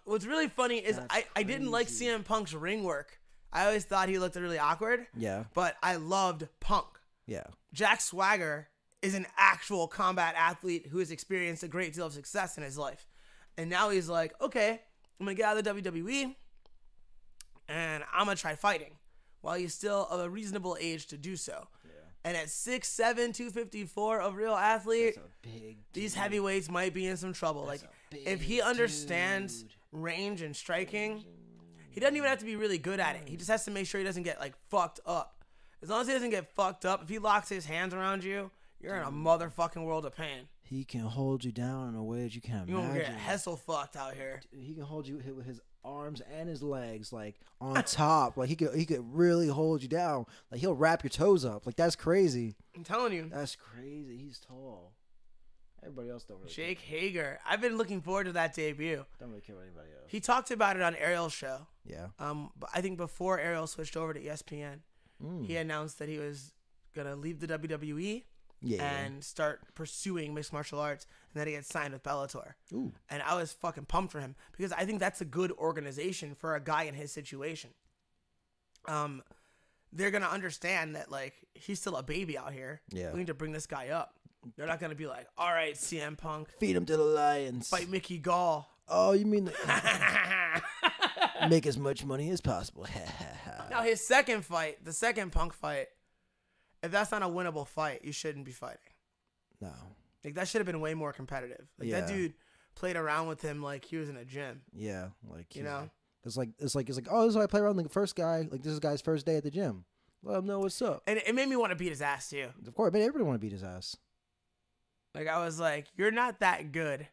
What's really funny is That's I didn't like crazy. CM Punk's ring work. I always thought he looked really awkward. Yeah. But I loved Punk. Yeah. Jack Swagger is an actual combat athlete who has experienced a great deal of success in his life. And now he's like, okay, I'm going to get out of the WWE and I'm going to try fighting while he's still of a reasonable age to do so. Yeah. And at 6'7", 254, a real athlete, That's a big these dude. heavyweights might be in some trouble. That's Like, a if big he understands dude. range and striking, he doesn't even have to be really good at it. He just has to make sure he doesn't get fucked up. As long as he doesn't get fucked up, if he locks his hands around you, you're in a motherfucking world of pain. He can hold you down in a way that you can't You won't get imagine. Hessel fucked out here. He can hold you with his arms and his legs on top. He could really hold you down. He'll wrap your toes up. That's crazy. I'm telling you. That's crazy. He's tall. Everybody else don't really Jake Hager. I've been looking forward to that debut. don't really care about anybody else. He talked about it on Ariel's show. Yeah. But I think before Ariel switched over to ESPN, he announced that he was gonna leave the WWE and start pursuing mixed martial arts, and that he had signed with Bellator. Ooh. And I was fucking pumped for him because I think that's a good organization for a guy in his situation. They're gonna understand that he's still a baby out here. Yeah. We need to bring this guy up. They're not gonna be like, all right, CM Punk, Feed him to the lions. fight Mickey Gall. Oh, you mean make as much money as possible. Now his second fight, the second Punk fight, if that's not a winnable fight, you shouldn't be fighting. No. That should have been way more competitive. That dude played around with him like he was in a gym. Yeah. You know? It's like oh, this is how I play around the first guy. This is the guy's first day at the gym. Let him know what's up. And it made me want to beat his ass too. Of course, man, everybody want to beat his ass. I was like, you're not that good.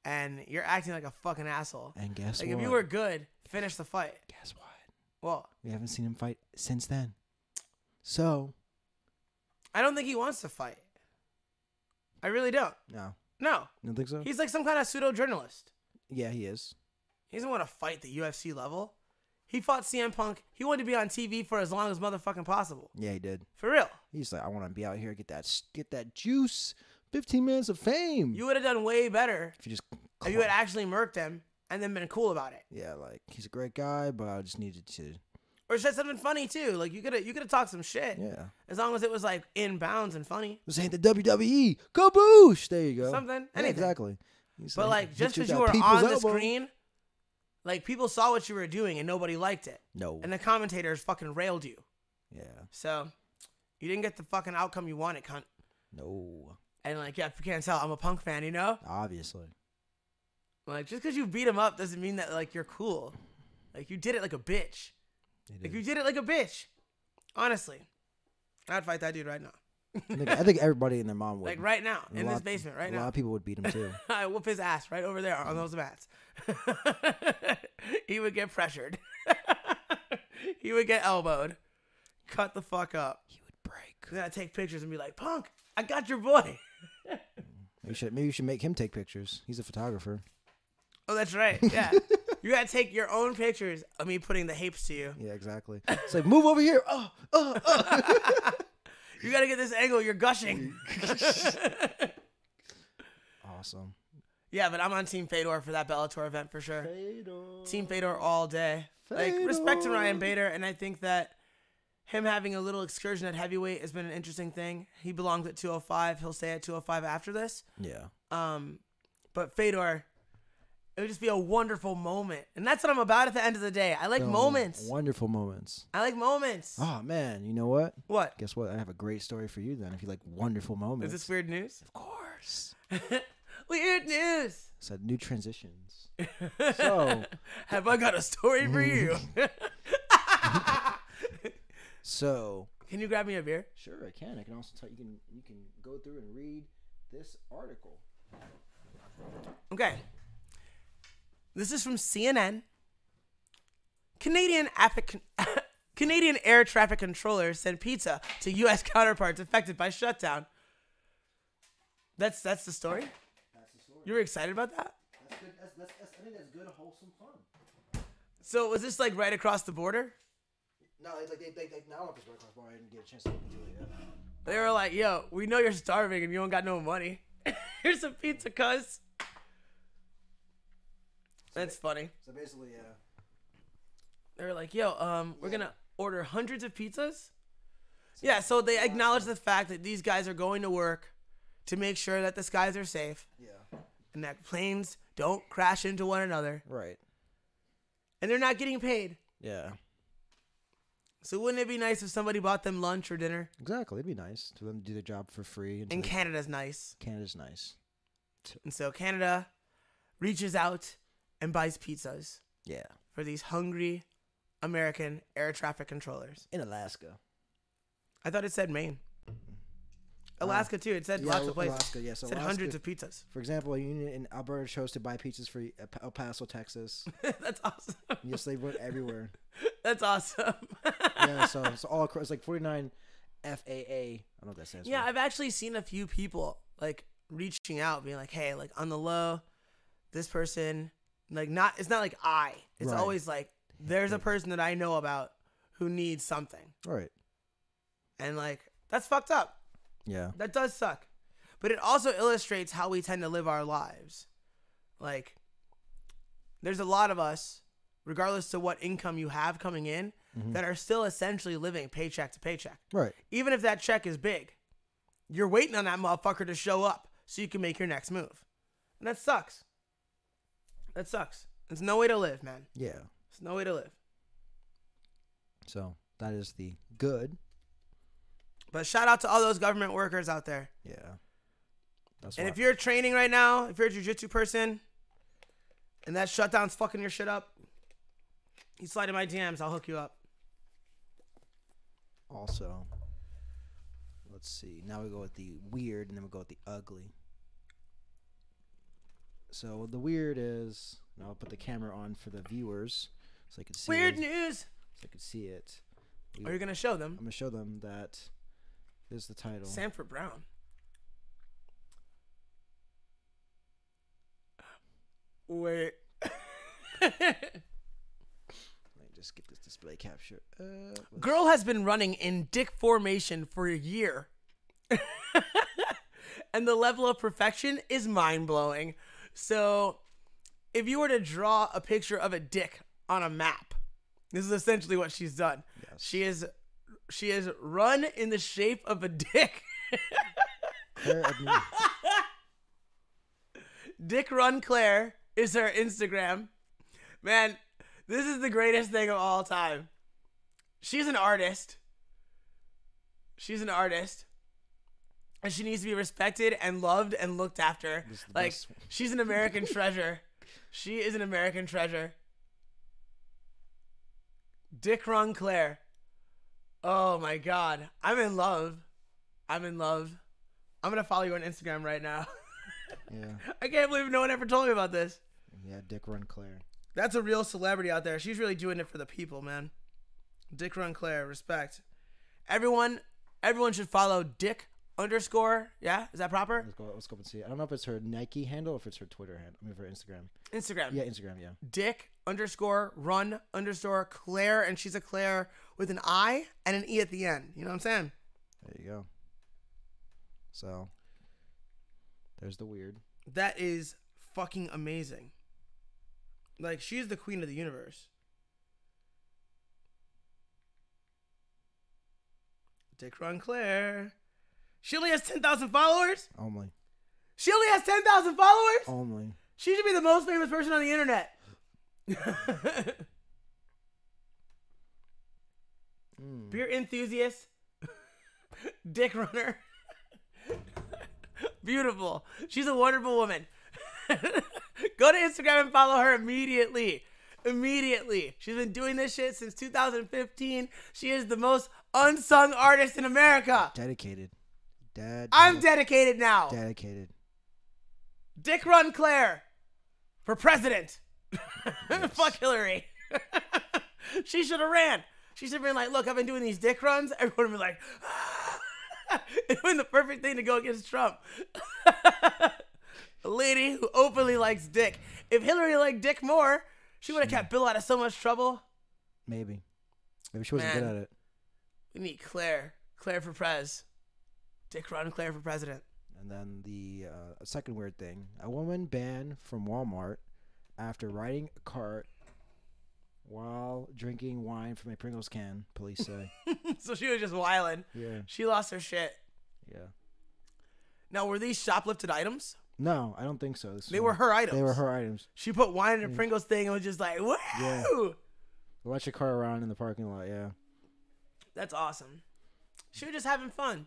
And you're acting like a fucking asshole. And guess what? If you were good, finish the fight. Guess what? Well, We haven't seen him fight since then. So. I don't think he wants to fight. I really don't. No. No. You don't think so? He's like some kind of pseudo journalist. Yeah, he is. He doesn't want to fight the UFC level. He fought CM Punk. He wanted to be on TV for as long as motherfucking possible. Yeah, he did. For real. He's like, I want to be out here, get that juice. 15 minutes of fame. You would have done way better If you just. if you had actually murked him and then been cool about it. Yeah, he's a great guy, but I just needed to. Or said something funny too. You could have talked some shit. Yeah. As long as it was in bounds and funny. This ain't the WWE. Kaboosh! There you go. Something. Yeah, Anything. exactly. But hit just because with you that were people's on the elbow. screen, people saw what you were doing and nobody liked it. No. And the commentators fucking railed you. Yeah. So you didn't get the fucking outcome you wanted, cunt. No. And if you can't tell, I'm a Punk fan, you know? Obviously. Just because you beat him up doesn't mean that you're cool. You did it like a bitch. You did it like a bitch. Honestly. I'd fight that dude right now. I think everybody and their mom would. Right now. And In a this lot- basement right A lot now. of people would beat him too. I whoop his ass right over there on those mats. He would get pressured. He would get elbowed. Cut the fuck up. He would break. We gotta take pictures and be like, Punk, I got your boy. Maybe you should make him take pictures. He's a photographer. Oh, that's right. Yeah. You gotta take your own pictures of me putting the hapes to you. Yeah, exactly. It's like, move over here. You gotta get this angle. You're gushing. Awesome. Yeah, but I'm on Team Fedor for that Bellator event for sure. Fedor. Team Fedor all day. Like, respect to Ryan Bader, and I think that him having a little excursion at heavyweight has been an interesting thing. He belongs at 205. He'll stay at 205 after this. Yeah. But Fedor, it would just be a wonderful moment. And that's what I'm about at the end of the day. I like moments. Wonderful moments. I like moments. Oh, man. You know what? What? Guess what? I have a great story for you then if you like wonderful moments. Is this weird news? Of course. Weird news. So new transitions. So. Have I got a story for you? So. Can you grab me a beer? Sure, I can. I can also tell you can go through and read this article. Okay. This is from CNN. Canadian air traffic controllers send pizza to U.S. counterparts affected by shutdown. That's the story? That's the story. You were excited about that? That's good. I think that's good, wholesome fun. So was this like right across the border? No, like they I don't know if it's right across the border. I didn't get a chance to look into it yet. They were like, yo, we know you're starving and you don't got no money. Here's some pizza, cuz. That's funny. So basically, yeah. They were like, yo, we're going to order hundreds of pizzas. Yeah, so they acknowledge the fact that these guys are going to work to make sure that the skies are safe. Yeah. And that planes don't crash into one another. Right. And they're not getting paid. Yeah. So wouldn't it be nice if somebody bought them lunch or dinner? Exactly. It'd be nice to them to do their job for free. And Canada's nice. Canada's nice. And so Canada reaches out and buys pizzas. Yeah. For these hungry American air traffic controllers. In Alaska. I thought it said Maine. Alaska too. It said lots of places. Alaska, yes. It said hundreds of pizzas. For example, a union in Alberta chose to buy pizzas for El Paso, Texas. That's awesome. Yes, they went everywhere. That's awesome. Yeah, so it's all across. It's like 49 FAA. I don't know what that stands for. Yeah, I've actually seen a few people like reaching out, being like, "Hey, like on the low, this person, like not. It's not like It's Right. always like there's a person that I know about who needs something, Right. and like that's fucked up. Yeah. That does suck. But it also illustrates how we tend to live our lives. Like, there's a lot of us, regardless to what income you have coming in, that are still essentially living paycheck to paycheck. Right. Even if that check is big, you're waiting on that motherfucker to show up so you can make your next move. And that sucks. That sucks. It's no way to live, man. Yeah. It's no way to live. So that is the good. But shout out to all those government workers out there. Yeah. That's And if you're training right now, if you're a jiu-jitsu person, and that shutdown's fucking your shit up, you slide in my DMs, I'll hook you up. Also, let's see. Now we go with the weird, and then we go with the ugly. So the weird is, and I'll put the camera on for the viewers so they can see. Weird news. So they can see it. Are you gonna show them? I'm gonna show them that. This is the title. Sanford Brown. Wait. Let me just get this display capture. Girl has been running in dick formation for a year. And the level of perfection is mind-blowing. So, if you were to draw a picture of a dick on a map, this is essentially what she's done. Yes. She has run in the shape of a dick. Dick Run Claire is her Instagram. Man, this is the greatest thing of all time. She's an artist. She's an artist. And she needs to be respected and loved and looked after. Like, she's an American treasure. She is an American treasure. Dick Run Claire. Oh my God. I'm in love. I'm in love. I'm going to follow you on Instagram right now. Yeah. I can't believe no one ever told me about this. Yeah, Dick Run Claire. That's a real celebrity out there. She's really doing it for the people, man. Dick Run Claire, respect. Everyone Everyone should follow Dick _ yeah, is that proper? Let's go and see it. I don't know if it's her Nike handle or if it's her Twitter handle. I mean, for Instagram. Instagram. Yeah, Instagram. Yeah. Dick _ run _ Claire, and she's a Claire with an I and an E at the end. You know what I'm saying? There you go. So, there's the weird. That is fucking amazing. Like, she's the queen of the universe. Dick Run Claire. She only has 10,000 followers? Only. She only has 10,000 followers? Only. She should be the most famous person on the internet. Beer enthusiast. Dick runner. Beautiful. She's a wonderful woman. Go to Instagram and follow her immediately. Immediately. She's been doing this shit since 2015. She is the most unsung artist in America. Dedicated. I'm dedicated now. Dedicated. Dick Run Claire for president. Yes. Fuck Hillary. She should have ran. She should have been like, look, I've been doing these dick runs. Everyone would be like, it's been the perfect thing to go against Trump. A lady who openly likes dick. If Hillary liked dick more, she would have kept Bill out of so much trouble. Maybe she wasn't good at it. We need Claire. Claire for prez. Dick Run Claire for president. And then the second weird thing. A woman banned from Walmart after riding a cart while drinking wine from a Pringles can, police say. So she was just wilding. Yeah. She lost her shit. Yeah. Now, were these shoplifted items? No, I don't think so. They were her items. They were her items. She put wine in a Pringles thing and was just like, woo! Yeah. Watch your car around in the parking lot, yeah. That's awesome. She was just having fun.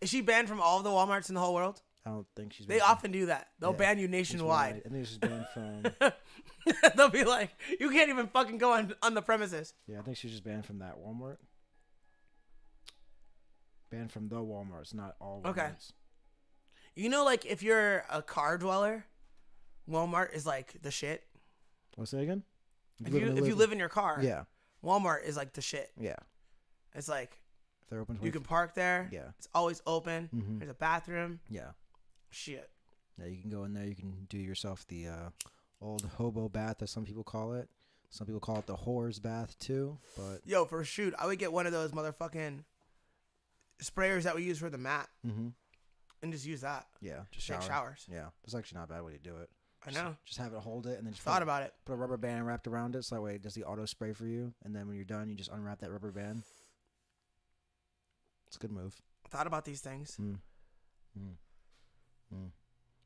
Is she banned from all of the Walmarts in the whole world? I don't think she's. They often do that. They'll ban you nationwide. I think she's banned from. They'll be like, you can't even fucking go on the premises. Yeah, I think she's just banned from that Walmart. Banned from the Walmarts, not all Walmarts. Okay. You know, like, if you're a car dweller, Walmart is like the shit. What's that again? If you live in your car, yeah, Walmart is like the shit. Yeah. It's like, if they're open. you can park there. Yeah. It's always open. Mm-hmm. There's a bathroom. Yeah. Shit. Yeah, you can go in there. You can do yourself the old hobo bath, as some people call it. Some people call it the whore's bath too. But Yo, for a shoot, I would get one of those motherfucking sprayers that we use for the mat and just use that. Yeah, just take showers. Yeah, it's actually not a bad way to do it. I know. Just have it hold it and then just Thought about it. Put a rubber band wrapped around it so that way it does the auto spray for you. And then when you're done, you just unwrap that rubber band. It's a good move. Thought about these things.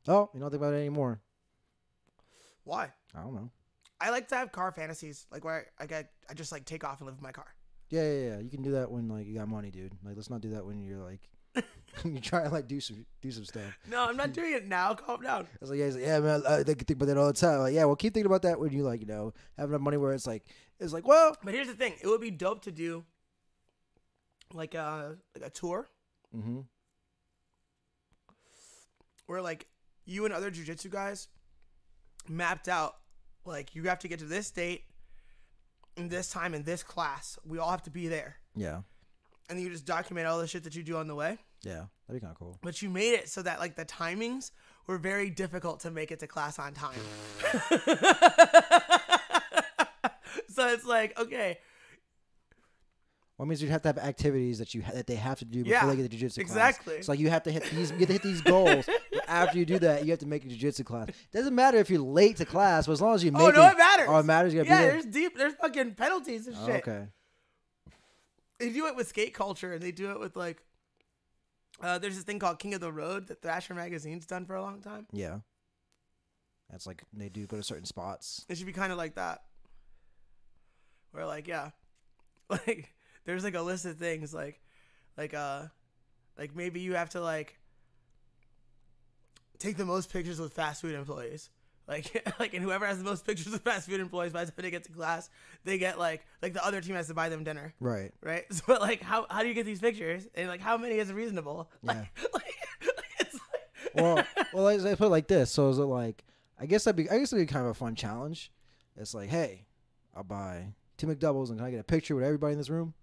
Oh, you don't think about it anymore. Why? I don't know. I like to have car fantasies, like where I just like take off and live in my car. Yeah. You can do that when like you got money, dude. Like, let's not do that when you're like you try to like do some stuff. No, I'm not doing it now. Calm down. I was like, yeah, man, I think about that all the time. Like, yeah, well, keep thinking about that when you like, have enough money where it's like, well. But here's the thing: it would be dope to do like a tour, where like you and other jiu-jitsu guys mapped out, like, you have to get to this date in this time in this class. We all have to be there. Yeah. And you just document all the shit that you do on the way. Yeah, that'd be kind of cool. But you made it so that like the timings were very difficult to make it to class on time. So it's like, okay. Well, it means you'd have to have activities that they have to do before they get to jiu-jitsu class. Exactly. It's like you have to hit these goals. But after you do that, you have to make a jiu-jitsu class. Doesn't matter if you're late to class, but as long as you make it. Oh, no, it matters. Oh, it matters. You gotta be there. There's fucking penalties and shit. Okay. They do it with skate culture, and they do it with like, there's this thing called King of the Road that Thrasher Magazine's done for a long time. Yeah. That's like, they do go to certain spots. It should be kind of like that. Where like, yeah. Like, there's like a list of things like maybe you have to like take the most pictures with fast food employees. Like, and whoever has the most pictures with fast food employees, by the time they get to class, they get like the other team has to buy them dinner. Right. Right. So, but like, how do you get these pictures? And like, how many is reasonable? Yeah. It's like well, I put it like this. So is it like, I guess it'd be kind of a fun challenge. It's like, hey, I'll buy 2 McDoubles and can I get a picture with everybody in this room?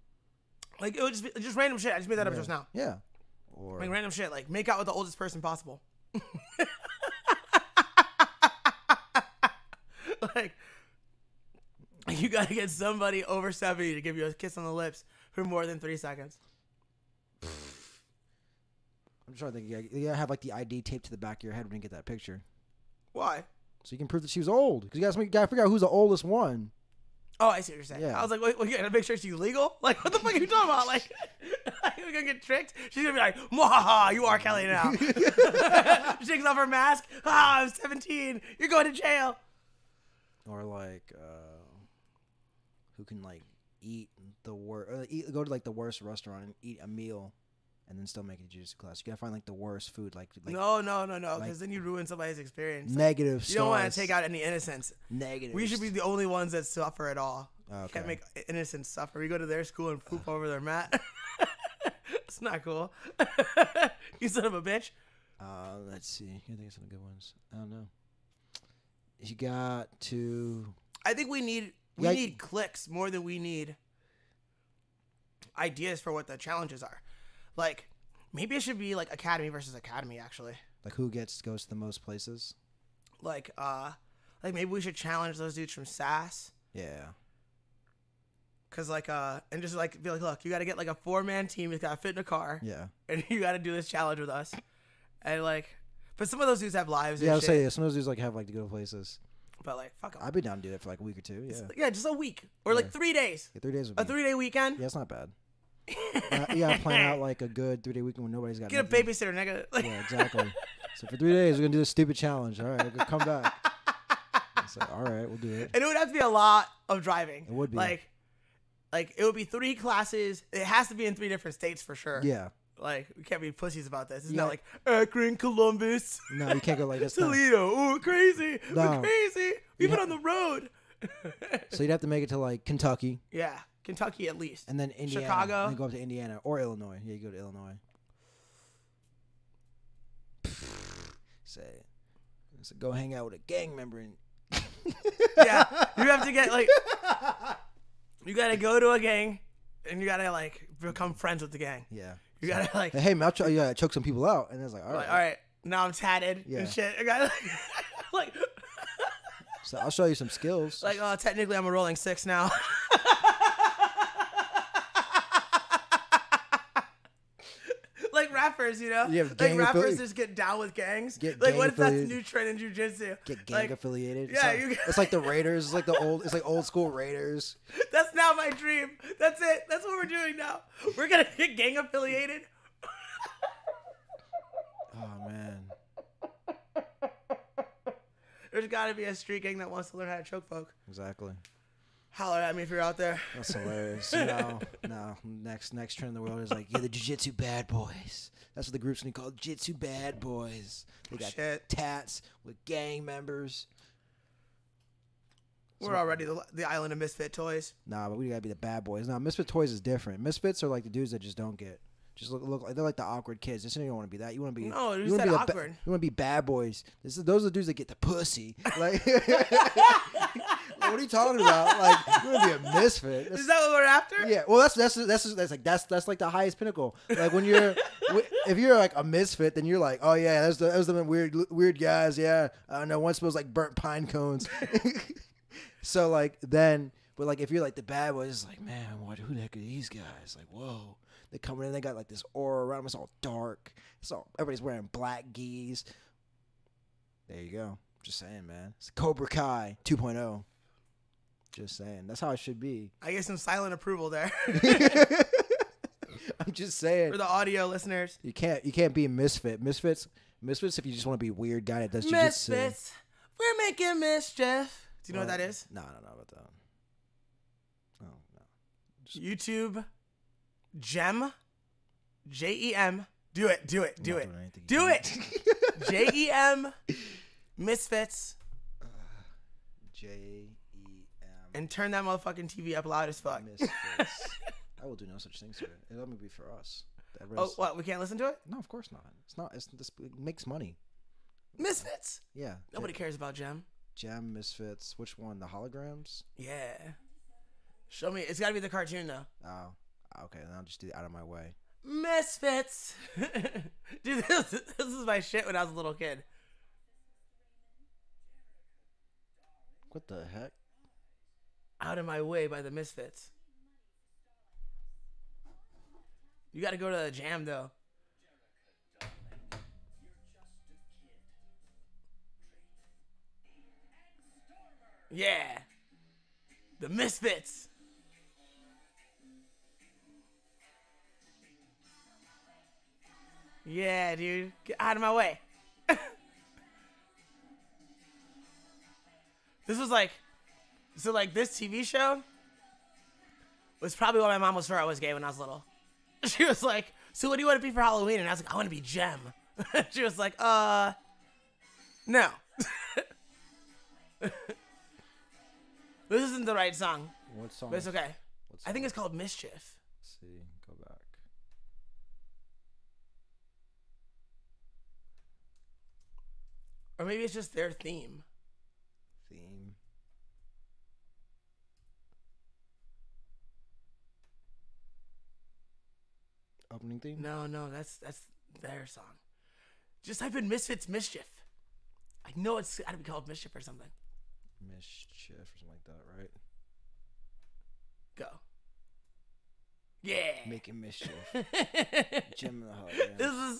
Like, it would just be just random shit. I just made that up Yeah. just now. Yeah. Or Like, random shit. Like, make out with the oldest person possible. Like, you gotta get somebody over 70 to give you a kiss on the lips for more than 3 seconds. I'm trying to think. You gotta have like the ID taped to the back of your head when you get that picture, Why? so you can prove that she was old. Because you gotta figure out who's the oldest one. Oh, I see what you're saying. Yeah. I was like, wait, you gotta make sure she's legal? Like, what the fuck are you talking about? Like, you're gonna get tricked? She's gonna be like, Mwahaha, you are Kelly now. She takes off her mask. Ah, I'm 17. You're going to jail. Or like, who can like eat the worst? Go to like the worst restaurant and eat a meal, and then still make it a jiu-jitsu class. You gotta find like the worst food, like No, because like- then you ruin somebody's experience. negative. You don't want sauce. to take out any innocence. Negative. We should be the only ones that suffer at all. Okay. Can't make innocents suffer. We go to their school and poop over their mat. It's not cool. You son of a bitch. Let's see. I think some good ones. I don't know. You got to. I think we need clicks more than we need ideas for what the challenges are. Like, maybe it should be like academy versus academy, actually. Like who goes to the most places? Like maybe we should challenge those dudes from SAS. Yeah. Cause and just like be like, look, you got to get like a 4-man team that's got to fit in a car, Yeah. and you got to do this challenge with us. And like, but some of those dudes have lives. Yeah, and I'll shit, say yeah, some of those dudes like have like to go places. But like, fuck 'em. I've been down to do that for like a week or two. Yeah. Yeah, just a week or like Yeah. 3 days. Yeah, 3 days. A 3-day weekend. Yeah, it's not bad. You gotta plan out like a good 3-day weekend when nobody's got. Get a nothing. babysitter, nigga. Like, Yeah, exactly. So for 3 days, we're gonna do this stupid challenge. All right, we're gonna come back. It's like, all right, we'll do it. and it would have to be a lot of driving. It would be. Like it would be 3 classes. It has to be in 3 different states for sure. Yeah. Like, we can't be pussies about this. It's Yeah. not like Akron, Columbus, No, you can't go like this. No. Toledo. Oh, crazy. No. We're crazy. We've been Yeah. on the road. So you'd have to make it to like Kentucky Yeah. Kentucky at least. and then Indiana, Chicago. and then go up to Indiana or Illinois. Yeah, you go to Illinois. Say, so go hang out with a gang member and. Yeah. You have to get like, you got to go to a gang and you got to like become friends with the gang. Yeah. You got to like, Hey man, you gotta choke some people out, and it's like, all right. all right, now I'm tatted Yeah. and shit. I got like, So I'll show you some skills. like, oh, technically I'm a rolling 6 now. Like rappers, you know? Yeah, like gang rappers affili- just get down with gangs. Get Like, gang what if that's affiliated. new trend in jujitsu? Get gang Like, affiliated. yeah, It's you like, get- it's like the Raiders. It's like the old. It's like old school Raiders. that's now my dream. That's it. That's what we're doing now. We're gonna get gang affiliated. Oh man. There's gotta be a street gang that wants to learn how to choke folk. Exactly. Holler at me if you're out there. That's hilarious. No. Next trend in the world is like, the jiu-jitsu bad boys. That's what the group's gonna be called, jiu-jitsu bad boys. They got Shit. tats with gang members. We're already the island of misfit toys. Nah, but we gotta be the bad boys. Nah, Misfit Toys is different. Misfits are like the dudes that just don't get. Just look like they're like the awkward kids. This you don't want to be that. You want to be No, you who's wanna that be awkward? you want to be bad boys. Those are the dudes that get the pussy. Like, what are you talking about? Like, you want to be a misfit. Is that what we're after? Yeah, well, that's like the highest pinnacle. Like when you're, if you're like a misfit, then you're like, oh yeah, those the weird guys. Yeah, I don't know. One smells like burnt pine cones. So like then, but like if you're like the bad boys, it's like, man, who the heck are these guys? Like, whoa, they coming in, they got like this aura around them. It's all dark. Everybody's wearing black gis. There you go. Just saying, man. It's Cobra Kai 2.0. Just saying. That's how it should be. I get some silent approval there I'm just saying. for the audio listeners. You can't be a misfit. Misfits if you just want to be a weird guy that does jiu-jitsu. Misfits, we're making mischief. Do you know what that is? No, I don't know about that. Oh no. YouTube, Gem, Jem. Do it. I'm not doing anything. Do it. Jem, Misfits, Jem. and turn that motherfucking TV up loud as fuck. Misfits. I will do no such thing, sir. It'll only be for us. The Oh, rest- what? We can't listen to it? No, of course not. It's not. It makes money. Misfits. Yeah. Nobody cares about Gem. Gem, Misfits. Which one? The holograms? Yeah. Show me. It's got to be the cartoon though. Oh, Okay, then I'll just do Out of My Way. Misfits. Dude, this is my shit when I was a little kid. What the heck? Out of My Way by the Misfits. You got to go to the jam, though. Yeah. The Misfits. Yeah, dude. Get out of my way. This was like, so like this TV show was probably what my mom was for I was gay when I was little. She was like, so what do you want to be for Halloween? And I was like, I want to be Jem. She was like, no. This isn't the right song. What song? But it's okay. What I think song? it's called Mischief. Let's see. Go back. Or maybe it's just their theme. Theme. Opening theme? No, that's their song. Just type in Misfits Mischief. I know it's got to be called Mischief or something. Mischief or something like that, right? Go. Yeah. Making Mischief. Gem in the Hut. Yeah.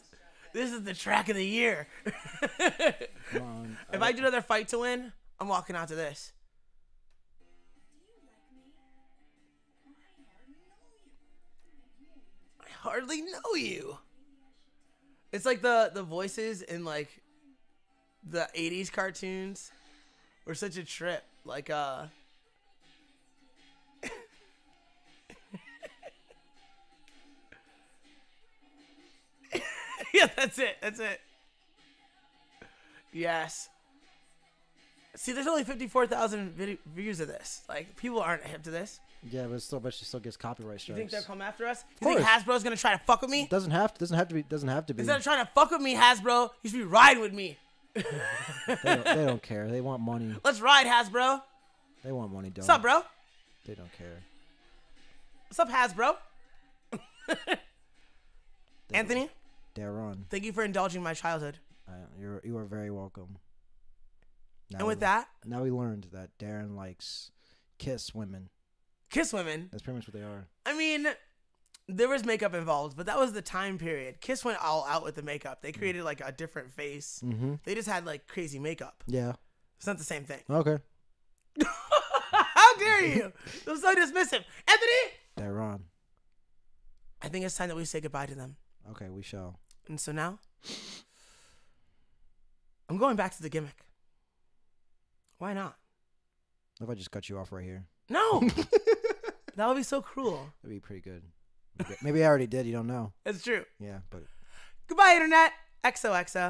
This is the track of the year. Come on. If I do another fight to win, I'm walking out to this. I hardly know you. It's like the voices in like the 80s cartoons were such a trip. Like yeah, that's it. That's it. Yes. See, there's only 54,000 views of this. Like, people aren't hip to this. Yeah, but still, but she still gets copyright strikes. You think they'll come after us? Of You think course. Hasbro's gonna try to fuck with me? Doesn't have to be. Instead of trying to fuck with me, Hasbro, you should be riding with me. They don't care. They want money. Let's ride, Hasbro. They want money, don't What's up, bro? They don't care. What's up, Hasbro? Anthony, They're on. thank you for indulging my childhood. You are very welcome. Now And with that, now we learned that Darren likes kiss women. kiss women. That's pretty much what they are. I mean, there was makeup involved, but that was the time period. Kiss went all out with the makeup. They created like a different face. Mm-hmm. They just had like crazy makeup. Yeah. It's not the same thing. Okay. How dare you? That was so dismissive. Anthony! They're on. I think it's time that we say goodbye to them. Okay, we shall. And so now, I'm going back to the gimmick. Why not? What if I just cut you off right here? No! That would be so cruel. That'd be pretty good. Maybe I already did. You don't know. It's true. Yeah, but. Goodbye, Internet. XOXO.